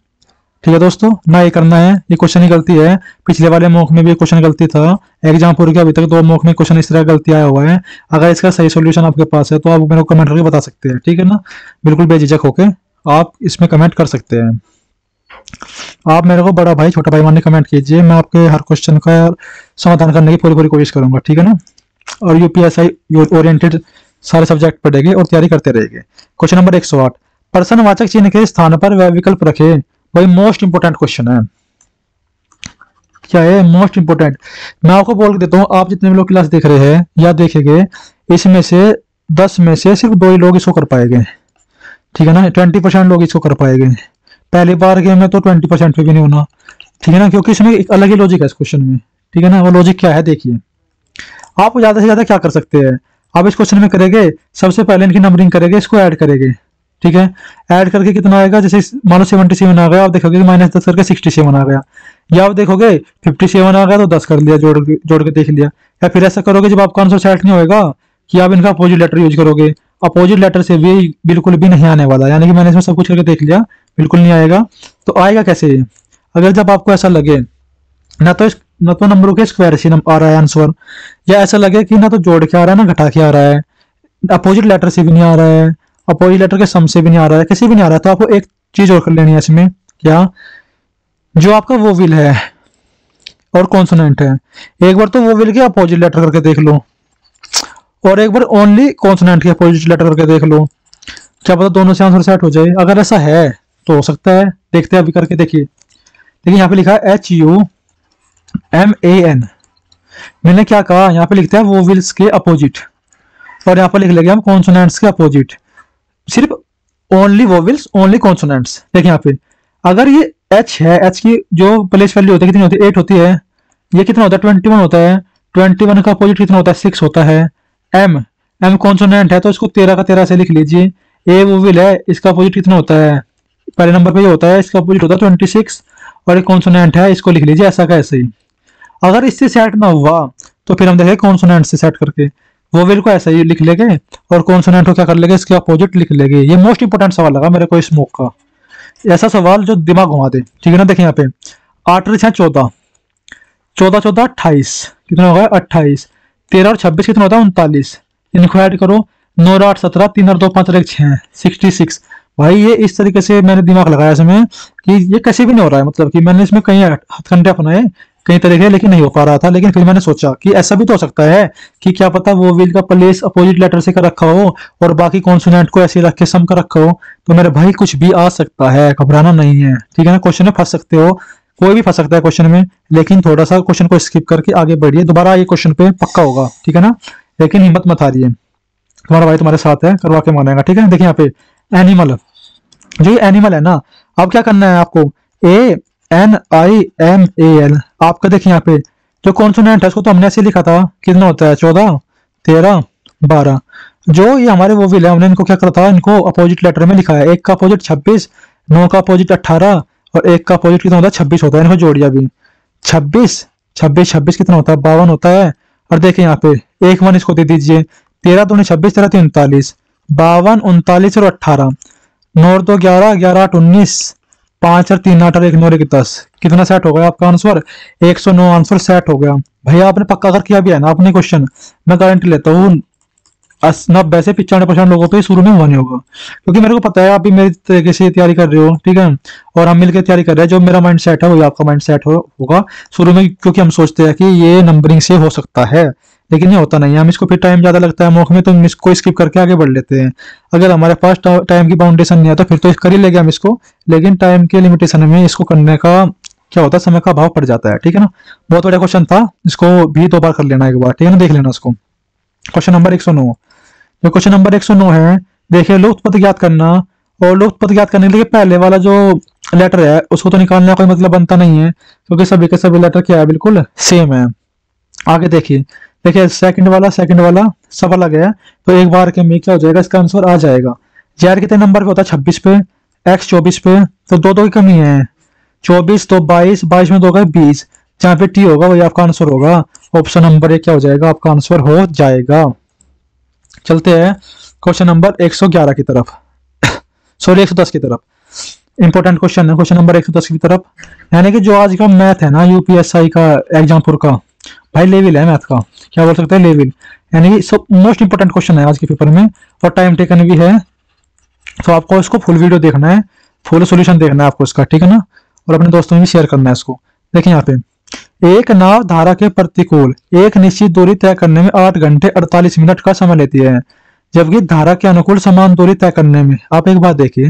ठीक है दोस्तों, ना ये करना है। ये क्वेश्चन ही गलती है, पिछले वाले मॉक में भी क्वेश्चन गलती था, एग्जाम पूरे के अभी तक 2 मॉक में क्वेश्चन इस तरह गलती आया हुआ है। अगर इसका सही सॉल्यूशन आपके पास है तो आप मेरे को कमेंट करके बता सकते हैं, ठीक है ना। बिल्कुल बेझिझक होके आप इसमें कमेंट कर सकते हैं। आप मेरे को बड़ा भाई छोटा भाई मानने कमेंट कीजिए, मैं आपके हर क्वेश्चन का समाधान करने की पूरी पूरी कोशिश करूंगा, ठीक है ना। और यूपीएसआई ओरिएंटेड सारे सब्जेक्ट पढ़ेंगे और तैयारी करते रहेंगे। क्वेश्चन नंबर 108, प्रश्नवाचक चिन्ह के स्थान पर वह विकल्प रखे, वही मोस्ट इंपोर्टेंट क्वेश्चन है। क्या है मोस्ट इंपोर्टेंट, मैं आपको बोल देता हूँ, आप जितने भी लोग क्लास देख रहे हैं या देखेंगे, इसमें से 10 में से सिर्फ 2 ही लोग इसको कर पाएंगे, ठीक है ना। 20% लोग इसको कर पाएंगे, पहली बार के में तो 20% पे भी नहीं होना, ठीक है ना, क्योंकि इसमें एक अलग ही लॉजिक है इस क्वेश्चन में, ठीक है ना। वो लॉजिक क्या है देखिए, आप ज्यादा से ज्यादा क्या कर सकते हैं, आप इस क्वेश्चन में करेंगे सबसे पहले इनकी नंबरिंग करेंगे, इसको ऐड करेंगे, ठीक है। ऐड करके कितना आएगा, जैसे मान लो 77 आ गया, आप देखोगे -10 करके 67 आ गया, या आप देखोगे 57 आ गया तो 10 कर लिया, जोड़ के देख लिया। या फिर ऐसा करोगे जब आपका आंसर सेट नहीं होएगा कि आप इनका अपोजिट लेटर यूज करोगे, अपोजिट लेटर से भी बिल्कुल भी नहीं आने वाला, यानी कि मैंने इसमें सब कुछ करके देख लिया बिल्कुल नहीं आएगा। तो आएगा कैसे, अगर जब आपको ऐसा लगे ना तो नंबरों के स्क्वायर से आ रहा है आंसर, या ऐसा लगे कि ना तो जोड़ के आ रहा है ना घटा के आ रहा है, अपोजिट लेटर से भी नहीं आ रहा है, अपोजिट लेटर के सम से भी नहीं आ रहा है, किसी भी नहीं आ रहा है, तो आपको एक चीज और कर लेनी है इसमें, क्या, जो आपका वोवेल है और कॉन्सोनेंट है, एक बार तो वोवेल के अपोजिट लेटर करके देख लो, और एक बार ओनली कॉन्सोनेंट के अपोजिट लेटर करके देख लो, क्या पता दोनों से आंसर सेट हो जाए। अगर ऐसा है तो हो सकता है, देखते हैं अभी करके देखिए। देखिए यहाँ पे लिखा है HUMAN, मैंने क्या कहा, यहाँ पे लिखता है वोवेल्स के अपोजिट, और यहाँ पर लिख लेंगे हम कॉन्सोनेंट्स के अपोजिट, सिर्फ ओनली वोवेल्स ओनली कॉन्सोनेंट्स। देखिए यहाँ पे अगर ये H है, H की जो प्लेस वैल्यू होती है कितनी होती है 8 होती है, ये कितना होता है 21 होता है, 21 का अपोजिट कितना होता है 6 होता है। M कॉन्सोनेंट है तो इसको 13 का 13 से लिख लीजिए। A वोवेल है, इसका अपोजिट कितना होता है, पहले नंबर पे ये होता है, इसका अपोजिट होता है 26, और एक कॉन्सोनेंट है, इसको लिख लीजिए ऐसा का ऐसे ही। अगर इससे सेट ना हुआ तो फिर हम देखेंगे कॉन्सोनेंट से सेट करके, वोवेल को ऐसा ही लिख लेंगे और कॉन्सोनेंट को क्या कर लेंगे, इसके अपोजिट लिख लेंगे। ये मोस्ट इंपोर्टेंट सवाल लगा मेरे को इस मॉक का, ऐसा सवाल जो दिमाग घुमा दे, ठीक है ना। देखिए यहाँ पे 8 और 6 14, 14 14 28 कितना होगा 28, 13 और 26 कितना होता है 39, इनको ऐड करो, 9 और 8 17, 3 और 2 5 और 1 6 66। भाई ये इस तरीके से मैंने दिमाग लगाया इसमें कि ये कैसे भी नहीं हो रहा है, मतलब कि मैंने इसमें कई हथकंडे अपनाए कई तरीके, लेकिन नहीं हो पा रहा था। लेकिन फिर मैंने सोचा कि ऐसा भी तो हो सकता है कि क्या पता वो व्हील का प्लेस अपोजिट लेटर से कर रखा हो और बाकी कॉन्सोनेंट को ऐसे रख के सम कर रखा हो, तो मेरे भाई कुछ भी आ सकता है, घबराना नहीं है, ठीक है ना। क्वेश्चन में फंस सकते हो, कोई भी फंस सकता है क्वेश्चन में, लेकिन थोड़ा सा क्वेश्चन को स्किप करके आगे बढ़िए, दोबारा ये क्वेश्चन पे पक्का होगा, ठीक है ना। लेकिन हिम्मत मत हारिए, तुम्हारा भाई तुम्हारे साथ है, करवा के मानेगा, ठीक है। देखिए यहाँ पे एनिमल, जो ये एनिमल है ना, अब क्या करना है आपको, ANIMAL, आपका देखिए यहाँ पे जो कॉन्सोनेंट है उसको तो हमने ऐसे लिखा था, कितना होता है 14 13 12, जो ये हमारे वो व्हील है हमने इनको क्या करा था, इनको अपोजिट लेटर में लिखा है, एक का अपोजिट 26, 9 का अपोजिट 18 और एक का अपोजिट कितना होता है 26 होता है, इनको जोड़ दिया भी 26 26 26 कितना होता है 52 होता है। और देखिए यहाँ पे एक वन इसको दे दीजिए, 13 दूनी 26, 13 39, 52 39 और 18, 9 2 11 11 8 19, 5 और 3 8 और 1 9 1 10, कितना सेट हो गया आपका आंसर 109 आंसर सेट हो गया। भैया आपने पक्का कर किया भी है ना आपने क्वेश्चन, मैं गारंटी लेता हूँ 90 से 95% लोगों तो शुरू में हुआ नहीं होगा, क्योंकि मेरे को पता है आप भी मेरी तरीके से तैयारी कर रहे हो, ठीक है, और हम मिलकर तैयारी कर रहे हैं, जो मेरा माइंड सेट है वही आपका माइंड सेट होगा शुरू में, क्योंकि हम सोचते हैं कि ये नंबरिंग से हो सकता है, लेकिन ये होता नहीं है। हम इसको फिर टाइम ज्यादा लगता है मौके में तो हम इसको स्किप करके आगे बढ़ लेते हैं। अगर हमारे पास टाइम की बाउंडेशन नहीं है तो फिर तो कर ही लेंगे हम इसको, लेकिन टाइम के लिमिटेशन में इसको करने का क्या होता है, समय का अभाव पड़ जाता है। ठीक है ना, बहुत बड़ा क्वेश्चन था, इसको भी 2 बार कर लेना एक बार। ठीक है ना, देख लेना उसको। क्वेश्चन नंबर 109, जो क्वेश्चन नंबर 109 है, देखिए लुप्त उत्पत्ति ज्ञात करना। और लुप्त उत्पत्ति ज्ञात करने के लिए पहले वाला जो लेटर है उसको तो निकालने का कोई मतलब बनता नहीं है, क्योंकि सभी के सभी लेटर क्या है, बिल्कुल सेम है। आगे देखिए, देखिए सेकंड वाला सब अलग है, तो एक बार के में क्या हो जाएगा, इसका आंसर आ जाएगा। जेड कितने नंबर पे होता है, 26 पे, एक्स 24 पे, तो दो की कमी है, 24 तो 22, 22 में 2 का 20, जहाँ पे टी होगा वही आपका आंसर होगा। ऑप्शन नंबर 1 क्या हो जाएगा, आपका आंसर हो जाएगा। चलते हैं क्वेश्चन नंबर 111 की तरफ, सॉरी 110 की तरफ। इंपॉर्टेंट क्वेश्चन है क्वेश्चन नंबर 110 की तरफ, यानी कि जो आज का मैथ है ना, यूपीएसआई का एग्जामपुर का, भाई लेवल है मैथ का, क्या बोल सकते हैं, लेवल। यानी कि सब मोस्ट इंपोर्टेंट क्वेश्चन है आज के पेपर में, और टाइम टेकन भी है, तो आपको इसको फुल वीडियो देखना है, फुल सॉल्यूशन देखना है आपको इसका। ठीक है ना, और अपने दोस्तों में भी शेयर करना है इसको। देखिए यहाँ पे, एक नाव धारा के प्रतिकूल एक निश्चित दूरी तय करने में 8 घंटे 48 मिनट का समय लेती है, जबकि धारा के अनुकूल समान दूरी तय करने में, आप एक बात देखिए,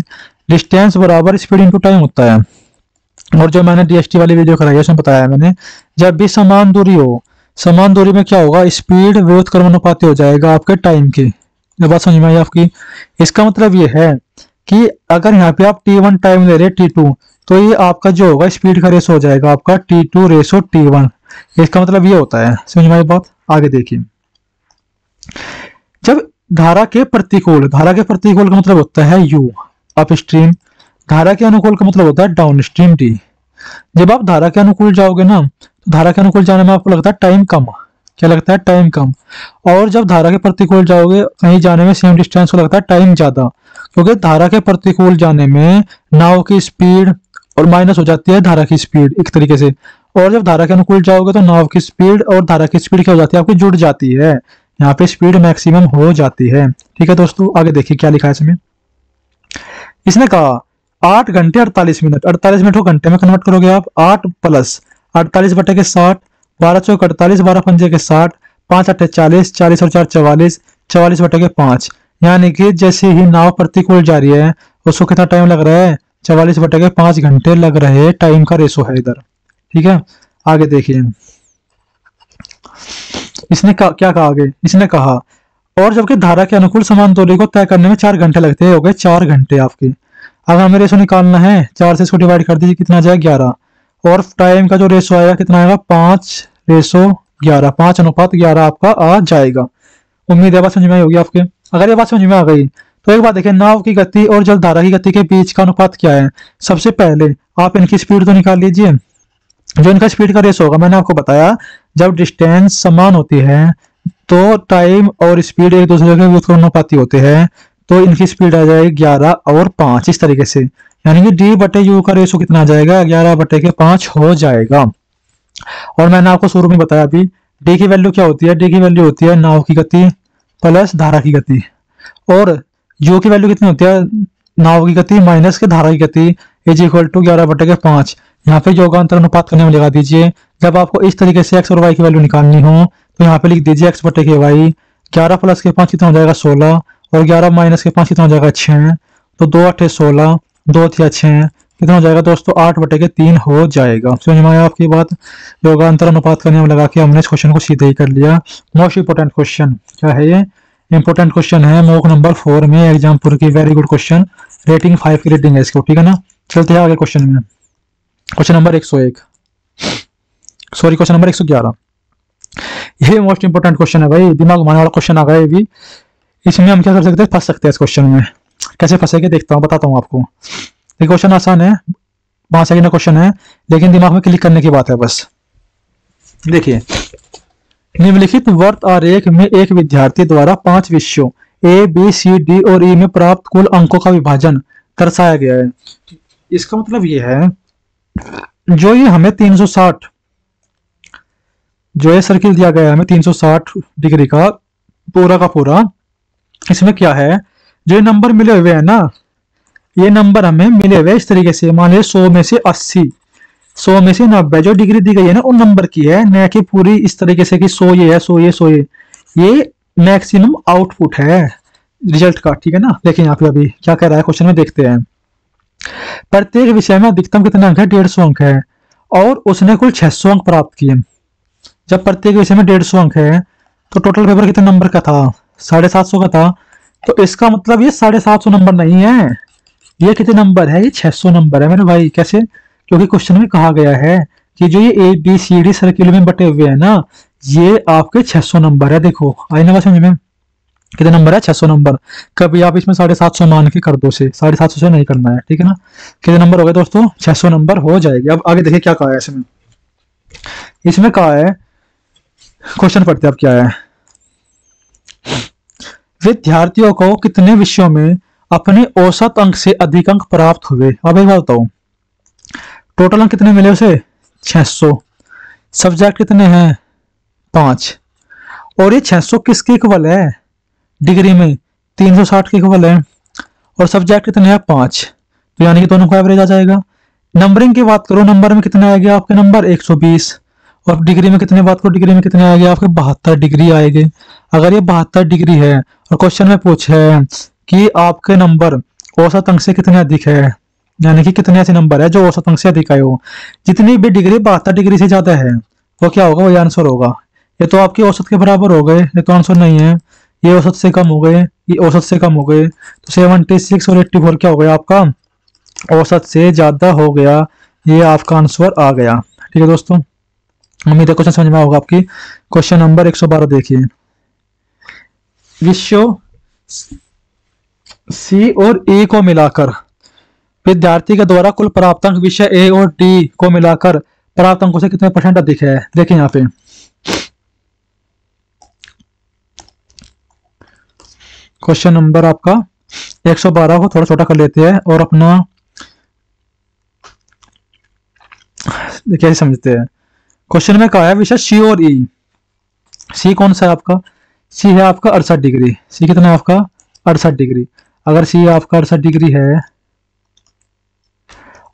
डिस्टेंस बराबर स्पीड इंटू टाइम होता है। और जो मैंने डीएसटी वाली वीडियो कराई है उसमें बताया मैंने, जब भी समान दूरी हो, समान दूरी में क्या होगा, स्पीड व्युत्क्रमानुपाती हो जाएगा आपके टाइम के। ये बात समझ में आई आपकी। इसका मतलब ये है कि अगर यहाँ पे आप T1 टाइम ले रहे T2, तो ये आपका जो होगा स्पीड का रेशो हो जाएगा आपका T2 रेशो T1। इसका मतलब ये होता है, समझ में आई बात। आगे देखिए, जब धारा के प्रतिकूल का मतलब होता है U अपस्ट्रीम, धारा के अनुकूल का मतलब होता है डाउनस्ट्रीम D। जब आप धारा के अनुकूल जाओगे ना, तो धारा के अनुकूल जाने में आपको लगता है टाइम कम, क्या लगता है, टाइम कम। और जब धारा के प्रतिकूल जाओगे कहीं जाने में सेम डिस्टेंस को लगता है टाइम ज्यादा, क्योंकि धारा के प्रतिकूल जाने में नाव की स्पीड और माइनस हो जाती है धारा की स्पीड एक तरीके से। और जब धारा के अनुकूल जाओगे तो नाव की स्पीड और धारा की स्पीड क्या हो जाती है, आपकी जुड़ जाती है, यहाँ पे स्पीड मैक्सिमम हो जाती है। ठीक है दोस्तों, आगे देखिए क्या लिखा है इसमें। इसने कहा 8 घंटे 48 मिनट, 48 मिनट को घंटे में कन्वर्ट करोगे आप, 8 प्लस 48 बटे के 60, 12 चौक 48, 12 पंजे के 60, 5 अट्ठे 40, 40 और 4 44, 44 बटे के 5। यानी कि जैसे ही नाव प्रतिकूल जा रही है उसको कितना टाइम लग रहा है, 44 बटे के 5 घंटे लग रहे हैं, टाइम का रेशो है इधर। ठीक है, आगे देखिए इसने क्या कहा आगे, इसने कहा और जबकि धारा के अनुकूल समान दूरी को तय करने में 4 घंटे लगते हैं, हो गए 4 घंटे आपके। अगर हमें रेशो निकालना है, 4 से इसको डिवाइड कर दीजिए, कितना आ जाएगा 11, और टाइम का जो रेशो आएगा कितना आएगा, 5:11, 5:11 आपका आ जाएगा। उम्मीद है बात समझ में आई होगी आपके। अगर ये बात समझ में आ गई तो एक बात देखिए, नाव की गति और जल धारा की गति के बीच का अनुपात क्या है। सबसे पहले आप इनकी स्पीड तो निकाल लीजिए, जो इनका स्पीड का रेशो होगा, मैंने आपको बताया जब डिस्टेंस समान होती है तो टाइम और स्पीड एक दूसरे के व्युत्क्रमानुपाती होते हैं, तो इनकी स्पीड आ जाएगी 11 और 5 इस तरीके से। यानी कि D बटे U का रेशो कितना आ जाएगा, 11 बटे के 5 हो जाएगा। और मैंने आपको शुरू में बताया अभी, D की वैल्यू क्या होती है, D की वैल्यू होती है नाव की गति प्लस धारा की गति, और U की वैल्यू कितनी होती है, नाव की गति माइनस के धारा की गति, इज इक्वल टू 11 बटे के 5। यहाँ पे योगांतर अनुपात करने में लगा दीजिए। जब आपको इस तरीके से x और y की वैल्यू निकालनी हो तो यहाँ पे लिख दीजिए x बटे के y, 11 प्लस के 5 कितना हो जाएगा 16, और 11 माइनस के 5 कितना हो जाएगा 6, तो 2 8 16, 2 3 6 कितना हो जाएगा दोस्तों, 8 बटे के 3 हो जाएगा। समझ में आया आपकी बात। योगांतर अनुपात करने में लगा के हमने इस क्वेश्चन को सीधे ही कर लिया। मोस्ट इंपोर्टेंट क्वेश्चन क्या है, ये इंपोर्टेंट क्वेश्चन है, मॉक नंबर 4 में एग्जामपुर की, वेरी गुड क्वेश्चन, रेटिंग 5 की रेटिंग है इसको। ठीक है ना, चलते हैं आगे क्वेश्चन में। Question number 101, sorry question number 111। ये मोस्ट इंपोर्टेंट क्वेश्चन है भाई, दिमाग घुमाने वाला क्वेश्चन आ गया ये भी। इसमें हम क्या कर सकते हैं, फंस सकते हैं इस क्वेश्चन में। कैसे फंसेंगे देखता हूँ, बताता हूँ आपको। ये क्वेश्चन आसान है, 5 सेकंड का क्वेश्चन है, लेकिन दिमाग में क्लिक करने की बात है बस। देखिए, निम्नलिखित वर्त आरेख में एक विद्यार्थी द्वारा 5 विषयों A, B, C, D और E में प्राप्त कुल अंकों का विभाजन दर्शाया गया है। इसका मतलब ये है, जो ये हमें 360, जो ये सर्किल दिया गया है हमें 360 डिग्री का पूरा, इसमें क्या है, जो ये नंबर मिले हुए हैं ना, ये नंबर हमें मिले हुए इस तरीके से, मान लीजिए 100 में से 80, 100 में से 90, जो डिग्री दी गई है ना उन नंबर की है, न कि पूरी इस तरीके से कि 100 ये है, 100 ये, 100 ये मैक्सिमम आउटपुट है रिजल्ट का। ठीक है ना, देखिए यहाँ पे अभी क्या कह रहा है क्वेश्चन में, देखते हैं। प्रत्येक विषय में अधिकतम कितने अंक है, 150 अंक है, और उसने कुल 600 अंक प्राप्त किए। जब प्रत्येक विषय में 150 अंक है तो टोटल पेपर कितने नंबर का था? 750 का था। तो इसका मतलब ये 750 नंबर नहीं है, ये कितने नंबर है? ये 600 नंबर है मेरे भाई। कैसे? क्योंकि क्वेश्चन में कहा गया है कि जो ये A B C D circle में बटे हुए हैं ना, ये आपके 600 नंबर है। देखो आई ना बात समझ में? कितने नंबर है? 600 नंबर। कभी आप इसमें 750 मान के कर दो, से 750 से नहीं करना है, ठीक है ना। कितने नंबर हो गए दोस्तों? 600 नंबर हो जाएगी। अब आगे देखिए क्या कहा है इसमें। इसमें कहा है, क्वेश्चन पढ़ते अब क्या है। विद्यार्थियों को कितने विषयों में अपने औसत अंक से अधिक अंक प्राप्त हुए? अब एक बात बताओ, टोटल अंक कितने मिले उसे? 600। सब्जेक्ट कितने हैं? 5। और ये 600 किसके इक्वल है? डिग्री में 360 के इक्वल है। और सब्जेक्ट कितने हैं? 5। तो यानी कि दोनों को एवरेज आ जाएगा। नंबरिंग की बात करो, नंबर में कितने आएंगे आपके नंबर? 120। और डिग्री में कितने बात करो, डिग्री में कितने आएंगे आपके? 72 डिग्री आएंगे। अगर ये 72 डिग्री है और क्वेश्चन में पूछे कि आपके नंबर औसत अंक से कितने अधिक है, यानी कि कितने ऐसे नंबर है जो औसत अंक से अधिक आए हो, जितनी भी डिग्री 72 डिग्री से ज्यादा है, वो क्या होगा? वो आंसर होगा। ये तो आपकी औसत के बराबर हो गए, ये तो आंसर नहीं है। ये औसत से कम हो गए, ये औसत से कम हो गए, तो 76 और 84 क्या हो गया आपका? औसत से ज्यादा हो गया। ये आपका आंसर आ गया। ठीक है दोस्तों, उम्मीद है क्वेश्चन समझ में होगा आपकी। क्वेश्चन नंबर 112 देखिए। विषयों सी और ए को मिलाकर विद्यार्थी के द्वारा कुल प्राप्त अंक विषय ए और डी को मिलाकर प्राप्त अंकों से कितने % अधिक है? देखिए यहाँ पे क्वेश्चन नंबर आपका 112 को थोड़ा छोटा कर लेते हैं और अपना देखिए समझते हैं। क्वेश्चन में कहा है विषय सी और ई। सी कौन सा है आपका? सी है आपका 68 डिग्री। सी कितना है आपका? 68 डिग्री। अगर सी आपका 68 डिग्री है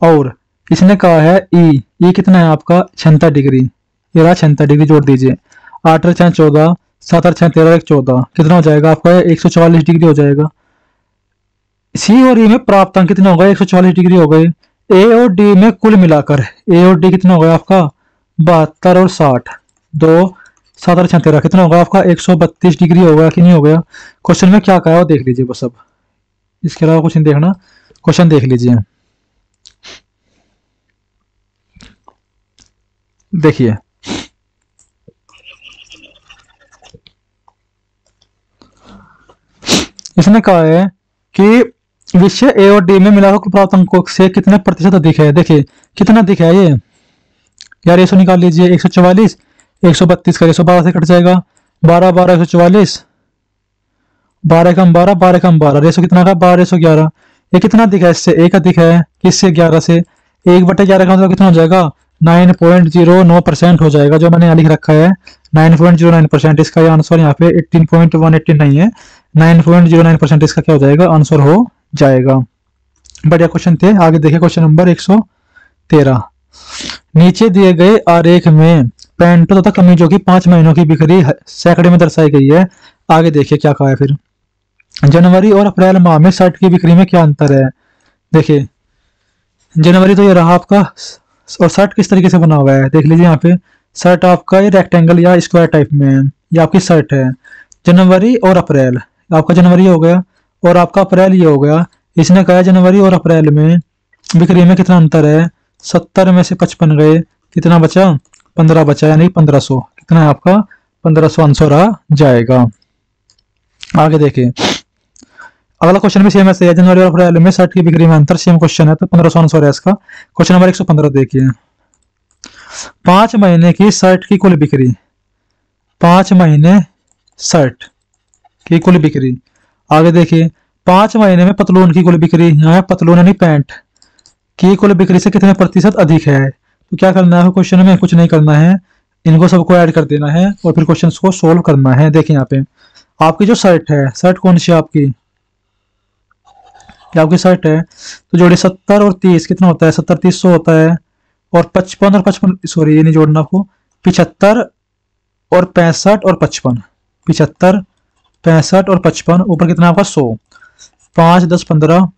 और इसने कहा है ई, ई कितना है आपका? 76 डिग्री। ये रहा 76 डिग्री, जोड़ दीजिए। 8 और 6 14, 7 और 6 13, 14, कितना हो जाएगा आपका? 144 डिग्री हो जाएगा। सी और ई में प्राप्त अंक कितने हो गए? 144 डिग्री हो गए। ए और डी में कुल मिलाकर ए और डी कितना हो गया आपका? 72 और 60, 2 7 और 6 13, कितना होगा आपका? 132 डिग्री हो गया कि नहीं हो गया? क्वेश्चन में क्या कहा है वो देख लीजिए बस। अब इसके अलावा कुछ नहीं देखना, क्वेश्चन देख लीजिए। देखिए इसने कहा है कि विषय ए और डी में मिलाकर कुल प्राप्त अंकों से कितने % अधिक है। देखिए कितना अधिक है ये यार, 100 निकाल लीजिए। 144 132 का 112 से कट जाएगा। 12 12 144, 12 कम 12, 12 कम 12, रेशो कितना का? 12 रेशो 11। ये कितना अधिक है? इससे एक अधिक है। किससे? 11 से। 1/11 का मतलब कितना हो जाएगा? 9.09% हो जाएगा, जो मैंने यहाँ लिख रखा है 9.09%। इसका ये आंसर यहाँ पे 18.189 नहीं है, 9.09% इसका क्या हो जाएगा? आंसर हो जाएगा। बढ़िया क्वेश्चन थे। आगे देखिए क्वेश्चन नंबर 113। नीचे दिए गए आरेख में पैंटों तथा कमीजों की 5 महीनों की बिक्री सैकड़े में दर्शाई गई है। आगे देखिए क्या कहा है फिर। जनवरी और अप्रैल माह में शर्ट की बिक्री में क्या अंतर है? देखिए जनवरी तो ये रहा आपका, और शर्ट किस तरीके से बना हुआ है देख लीजिए। यहाँ पे शर्ट आपका ये रेक्टेंगल या स्क्वायर टाइप में है, ये आपकी शर्ट है। जनवरी और अप्रैल, आपका जनवरी हो गया और आपका अप्रैल ये हो गया। इसने कहा जनवरी और अप्रैल में बिक्री में कितना अंतर है? 70 में से 55 गए, कितना बचा? 15 बचा, यानी 1500। कितना है आपका? 1500 आंसर आ जाएगा। आगे देखिए अगला क्वेश्चन भी सेम ऐसे है। जनवरी और अप्रैल में शर्ट की बिक्री में अंतर, सेम क्वेश्चन है, तो 1500 आंसर है इसका। क्वेश्चन नंबर 115 देखिए। 5 महीने की शर्ट की कुल बिक्री, 5 महीने शर्ट की कुल बिक्री। आगे देखिए 5 महीने में पतलून की कुल बिक्री, यहाँ पतलून यानी पैंट की कुल बिक्री से कितने % अधिक है? तो क्या करना है क्वेश्चन में? कुछ नहीं करना है, इनको सबको ऐड कर देना है और फिर क्वेश्चन को सोल्व करना है। देखिए यहाँ पे आपकी जो शर्ट है, शर्ट कौन सी है आपकी? क्या आपकी शर्ट है? तो जोड़िए 70 और 30 कितना होता है? 70 30 100 होता है। और 55 और 55, सॉरी ये नहीं जोड़ना आपको, 75 और 65 और 55, 75 65 और 55, ऊपर कितना आपका? 100। 5 10 15,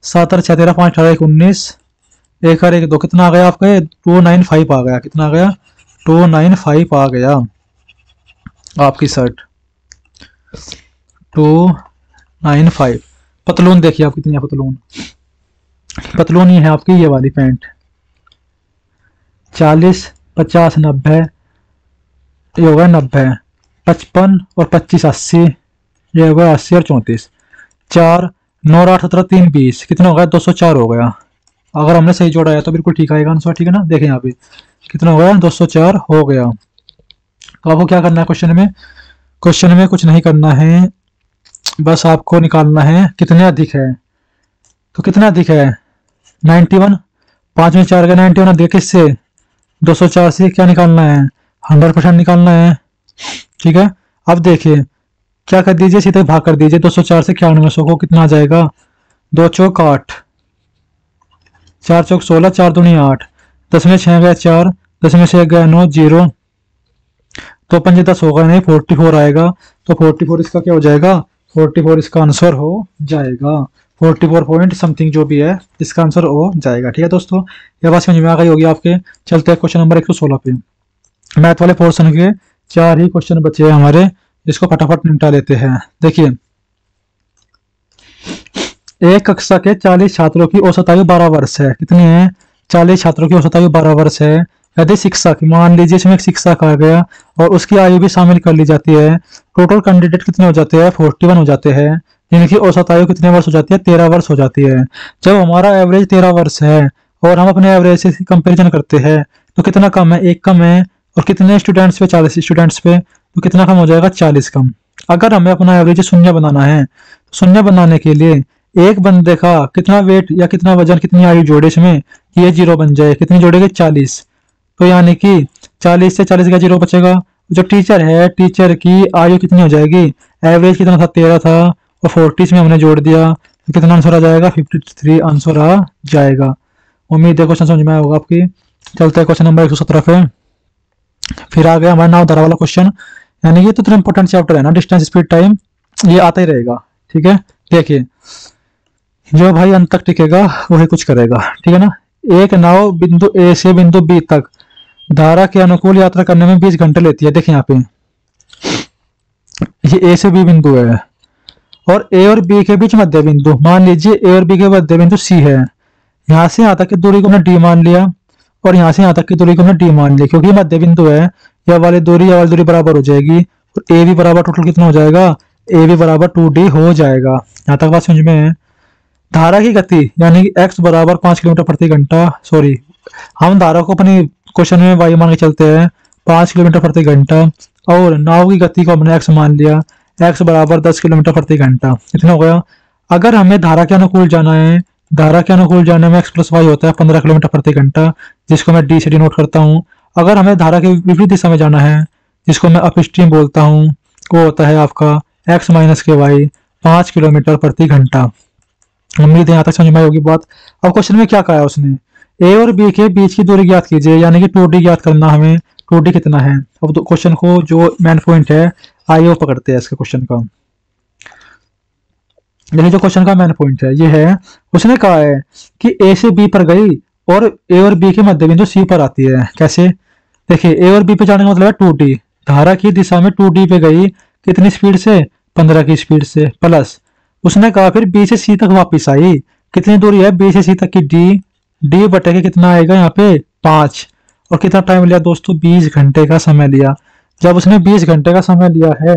7 और 6 13, 5 18 19, एक और एक दो, कितना आ गया आपका? 295 आ गया। कितना आ गया? 295 आ गया आपकी शर्ट 295। पतलून देखिए आप कितनी है पतलून। पतलून ही है आपकी ये वाली पैंट 40 50 90, ये होगा 90 55 और 25 80, ये होगा 80 और 34। 4 9 8 17 3 20, कितना हो गया? 204 हो गया। अगर हमने सही जोड़ा है तो बिल्कुल ठीक आएगा आंसर, ठीक है ना। देखें यहाँ पे कितना हो गया? 204 हो गया। तो आपको क्या करना है क्वेश्चन में? क्वेश्चन में कुछ नहीं करना है, बस आपको निकालना है कितने अधिक है। तो कितना अधिक है? 91। 5 में 4 का 91 अधिक किससे? 204 से। क्या निकालना है? 100% निकालना है, ठीक है। अब देखिए क्या कर दीजिए, सीधे भाग कर दीजिए 204 से 9100 को। कितना आ जाएगा? 2 चौक 8, 4 चौक 16, 4 दूनी 8, 10 में 6 गया 4, 10 में से 1 गया 9, 0। तो 5 10 होगा नहीं, 44 आएगा। तो 44 इसका क्या हो जाएगा? 44 इसका आंसर हो जाएगा। 44 पॉइंट समथिंग जो भी है इसका आंसर हो जाएगा, ठीक है दोस्तों। ये बात समझ में आ गई होगी आपके। चलते हैं क्वेश्चन नंबर 116 पे। मैथ वाले पोर्शन के 4 ही क्वेश्चन बचे हैं हमारे, इसको फटाफट निपटा लेते हैं। देखिए एक कक्षा के 40 छात्रों की औसत आयु 12 वर्ष है। कितनी है? 40 छात्रों की औसत आयु 12 वर्ष है। यदि शिक्षक, मान लीजिए इसमें एक शिक्षक आ गया और उसकी आयु भी शामिल कर ली जाती है, टोटल कैंडिडेट कितने हो जाते हैं? 41 हो जाते हैं। जिनकी औसत आयु कितने वर्ष हो जाती है? 13 वर्ष हो जाती है। जब हमारा एवरेज 13 वर्ष है और हम अपने एवरेज से कंपेरिजन करते हैं तो कितना कम है? 1 कम है। और कितने स्टूडेंट्स पे? 40 स्टूडेंट्स पे, तो कितना कम हो जाएगा? 40 कम। अगर हमें अपना एवरेज शून्य बनाना है, शून्य बनाने के लिए एक बंदे का कितना वेट या कितना वजन, कितनी आयु जोड़े इसमें कि ये 0 बन जाए। कितनी जोड़ेगी? 40। तो यानी कि 40 से 40 का 0 बचेगा। जो टीचर है, टीचर की आयु कितनी हो जाएगी? एवरेज कितना था? 13 था और 40 में हमने जोड़ दिया तो कितना आंसर आ जाएगा? 53 आंसर आ जाएगा। उम्मीद है क्वेश्चन समझ में आया होगा आपकी। चलते हैं क्वेश्चन नंबर 117 पे। फिर आ गया हमारा नाव धारा वाला क्वेश्चन। यानी ये तो इतना इंपॉर्टेंट चैप्टर है ना, डिस्टेंस स्पीड टाइम, ये आता ही रहेगा, ठीक है। देखिए जो भाई अंत तक टिकेगा वही कुछ करेगा, ठीक है ना। एक नाव बिंदु ए से बिंदु बी तक धारा के अनुकूल यात्रा करने में 20 घंटे लेती है। देखिए यहाँ पे ये ए से बी बिंदु है और ए और बी के बीच मध्य बिंदु, मान लीजिए ए और बी के मध्य बिंदु सी है। यहाँ से यहाँ तक की दूरी को हमने डी मान लिया और यहाँ से यहाँ तक की दूरी को हमने डी मान लिया, क्योंकि मध्य बिंदु है। यह वाली दूरी बराबर हो जाएगी और ए भी बराबर टोटल कितना हो जाएगा? ए भी बराबर 2d हो जाएगा। यहाँ तक बात समझ में है। धारा की गति यानी कि x बराबर 5 किलोमीटर प्रति घंटा, सॉरी हम धारा को अपनी क्वेश्चन में y मान के चलते हैं 5 किलोमीटर प्रति घंटा, और नाव की गति को हमने x मान लिया, x बराबर 10 किलोमीटर प्रति घंटा। इतना हो गया। अगर हमें धारा के अनुकूल जाना है, धारा के अनुकूल जाने में x प्लस वाई होता है 15 किलोमीटर प्रति घंटा, जिसको मैं डी से डिनोट करता हूँ। अगर हमें धारा के विपरीत दिशा में जाना है, जिसको मैं अपस्ट्रीम बोलता हूँ, वो होता है आपका x माइनस के वाई 5 किलोमीटर प्रति घंटा। उम्मीद है यहाँ तक समझ में होगी बात। अब क्वेश्चन में क्या कहा है उसने? ए और बी के बीच की दूरी ज्ञात कीजिए, यानी कि 2d ज्ञात करना हमें। 2d कितना है? अब तो क्वेश्चन को जो मेन पॉइंट है आइए वो पकड़ते हैं इसके क्वेश्चन का। यही जो क्वेश्चन का मेन पॉइंट है ये है, उसने कहा है कि ए से बी पर गई और ए और बी के मध्य बिंदु सी पर आती है। कैसे? देखिए ए और बी पे जाने का मतलब है 2d, धारा की दिशा में 2d पे गई, कितनी स्पीड से? 15 की स्पीड से, प्लस उसने कहा फिर बी से सी तक वापस आई। कितनी दूरी है बी से सी तक की? डी बटे के कितना आएगा यहाँ पे? 5। और कितना टाइम लिया दोस्तों? 20 घंटे का समय लिया। जब उसने 20 घंटे का समय लिया है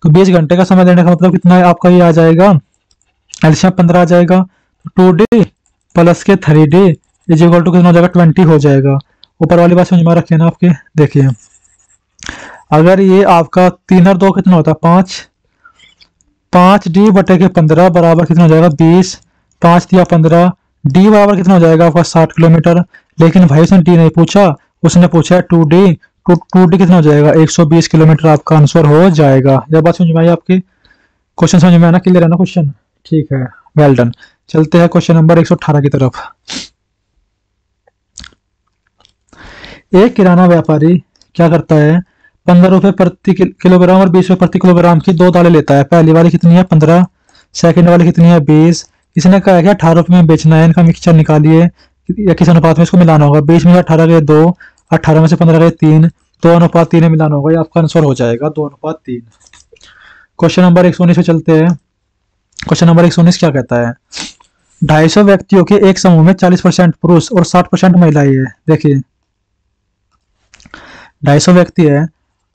तो 20 घंटे का समय लेने का मतलब कितना है आपका? ये आ जाएगा एलसीएम 15 आ जाएगा। 2d प्लस के 3d इज इक्वल टू कितना हो जाएगा? 20 हो जाएगा। ऊपर वाली बात समझ में रखिए ना आपके। देखिए अगर ये आपका 3 और 2 कितना होता है? 5। 5d बटे के 15 बराबर कितना हो जाएगा? 20। 5 दिया 15, डी बराबर कितना हो जाएगा आपका? 60 किलोमीटर। लेकिन भाई उसने डी नहीं पूछा, उसने पूछा है 2d। तो 2d कितना हो जाएगा? 120 किलोमीटर आपका आंसर हो जाएगा। यह बात समझ में आई आपकी? क्वेश्चन समझ में आना, क्लियर है ना क्वेश्चन? ठीक है, वेल डन। चलते हैं क्वेश्चन नंबर 118 की तरफ। एक किराना व्यापारी क्या करता है? 15 रुपए प्रति किलोग्राम और 20 रुपए प्रति किलोग्राम की 2 दालें लेता है। पहली वाली कितनी है? 15। सेकंड वाली कितनी है? 20। इसने कहा है कि 18 रुपए में बेचना है, इनका मिक्सचर निकालिए। या किस अनुपात में इसको मिलाना होगा। 20 में 18 गए 2, 18 में से 15 गए 3, 2:3 में मिलाना होगा। ये आपका आंसर हो जाएगा 2:3। क्वेश्चन नंबर 119 पे चलते हैं। क्वेश्चन नंबर 119 क्या कहता है? 250 व्यक्तियों के एक समूह में 40% पुरुष और 60% महिलाएं है। देखिए 250 व्यक्ति है,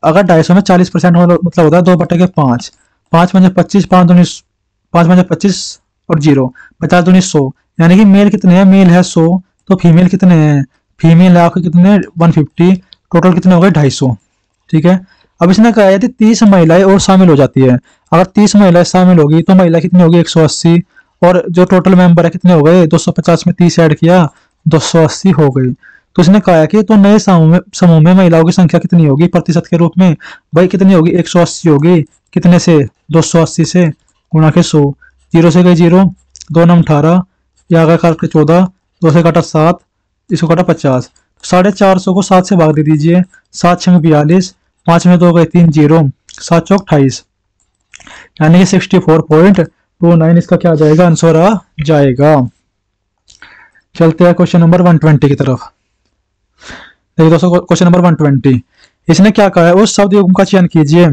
अगर 250 में 40% मतलब होता है 2/5, 5 में 25, 5 में 25 और 0, 50 दूनी 100, यानी कि मेल कितने हैं? मेल है 100, तो फीमेल कितने हैं? फीमेल है आपके कितने? 150, टोटल कितने हो गए? 250। ठीक है, अब इसने कहा यदि 30 महिलाएं और शामिल हो जाती है, अगर 30 महिलाएं शामिल होगी तो महिला कितनी होगी? 180, और जो टोटल मेंबर है कितने हो गए? 250 में 30 ऐड किया 280 हो गई। तो इसने कहा है कि तो नए समूह में महिलाओं की संख्या कितनी होगी प्रतिशत के रूप में? भाई कितनी होगी? 180 होगी। कितने से? 280 से गुणा के 100, 0 से गई 0, 2 9 18, या आगे काट के 14, 2 से काटा 7, इसको काटा 50, 450 को 7 से भाग दे दीजिए, 7 6 42, 5 में 2 गए 3, 0, 7 चौक 28, यानी कि 64.29 इसका क्या आ जाएगा? आंसर आ जाएगा। चलते हैं क्वेश्चन नंबर 120 की तरफ। देखिए दोस्तों क्वेश्चन नंबर 120, इसने क्या कहा है? उस शब्द युग्म का चयन कीजिए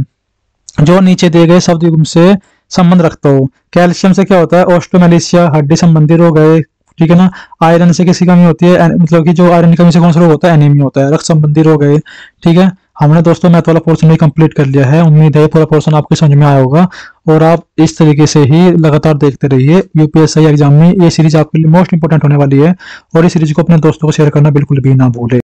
जो नीचे दिए गए शब्द युग्म से संबंध रखता हो। कैल्शियम से क्या होता है? ऑस्टियोमेलेशिया, हड्डी संबंधी रोग है। ठीक है ना। आयरन से किसी कमी होती है, मतलब कि जो आयरन की कमी से कौन सा रोग होता है? एनीमिया होता है। रक्त संबंधी रोग है। ठीक है, हमने दोस्तों मैथ वाला पोर्शन भी कंप्लीट कर लिया है। उम्मीद है पूरा पोर्शन आपको समझ में आया होगा, और आप इस तरीके से ही लगातार देखते रहिए। यूपीएससी एग्जाम में ये सीरीज आपके लिए मोस्ट इंपोर्टेंट होने वाली है, और इस सीरीज को अपने दोस्तों को शेयर करना बिल्कुल भी ना भूले।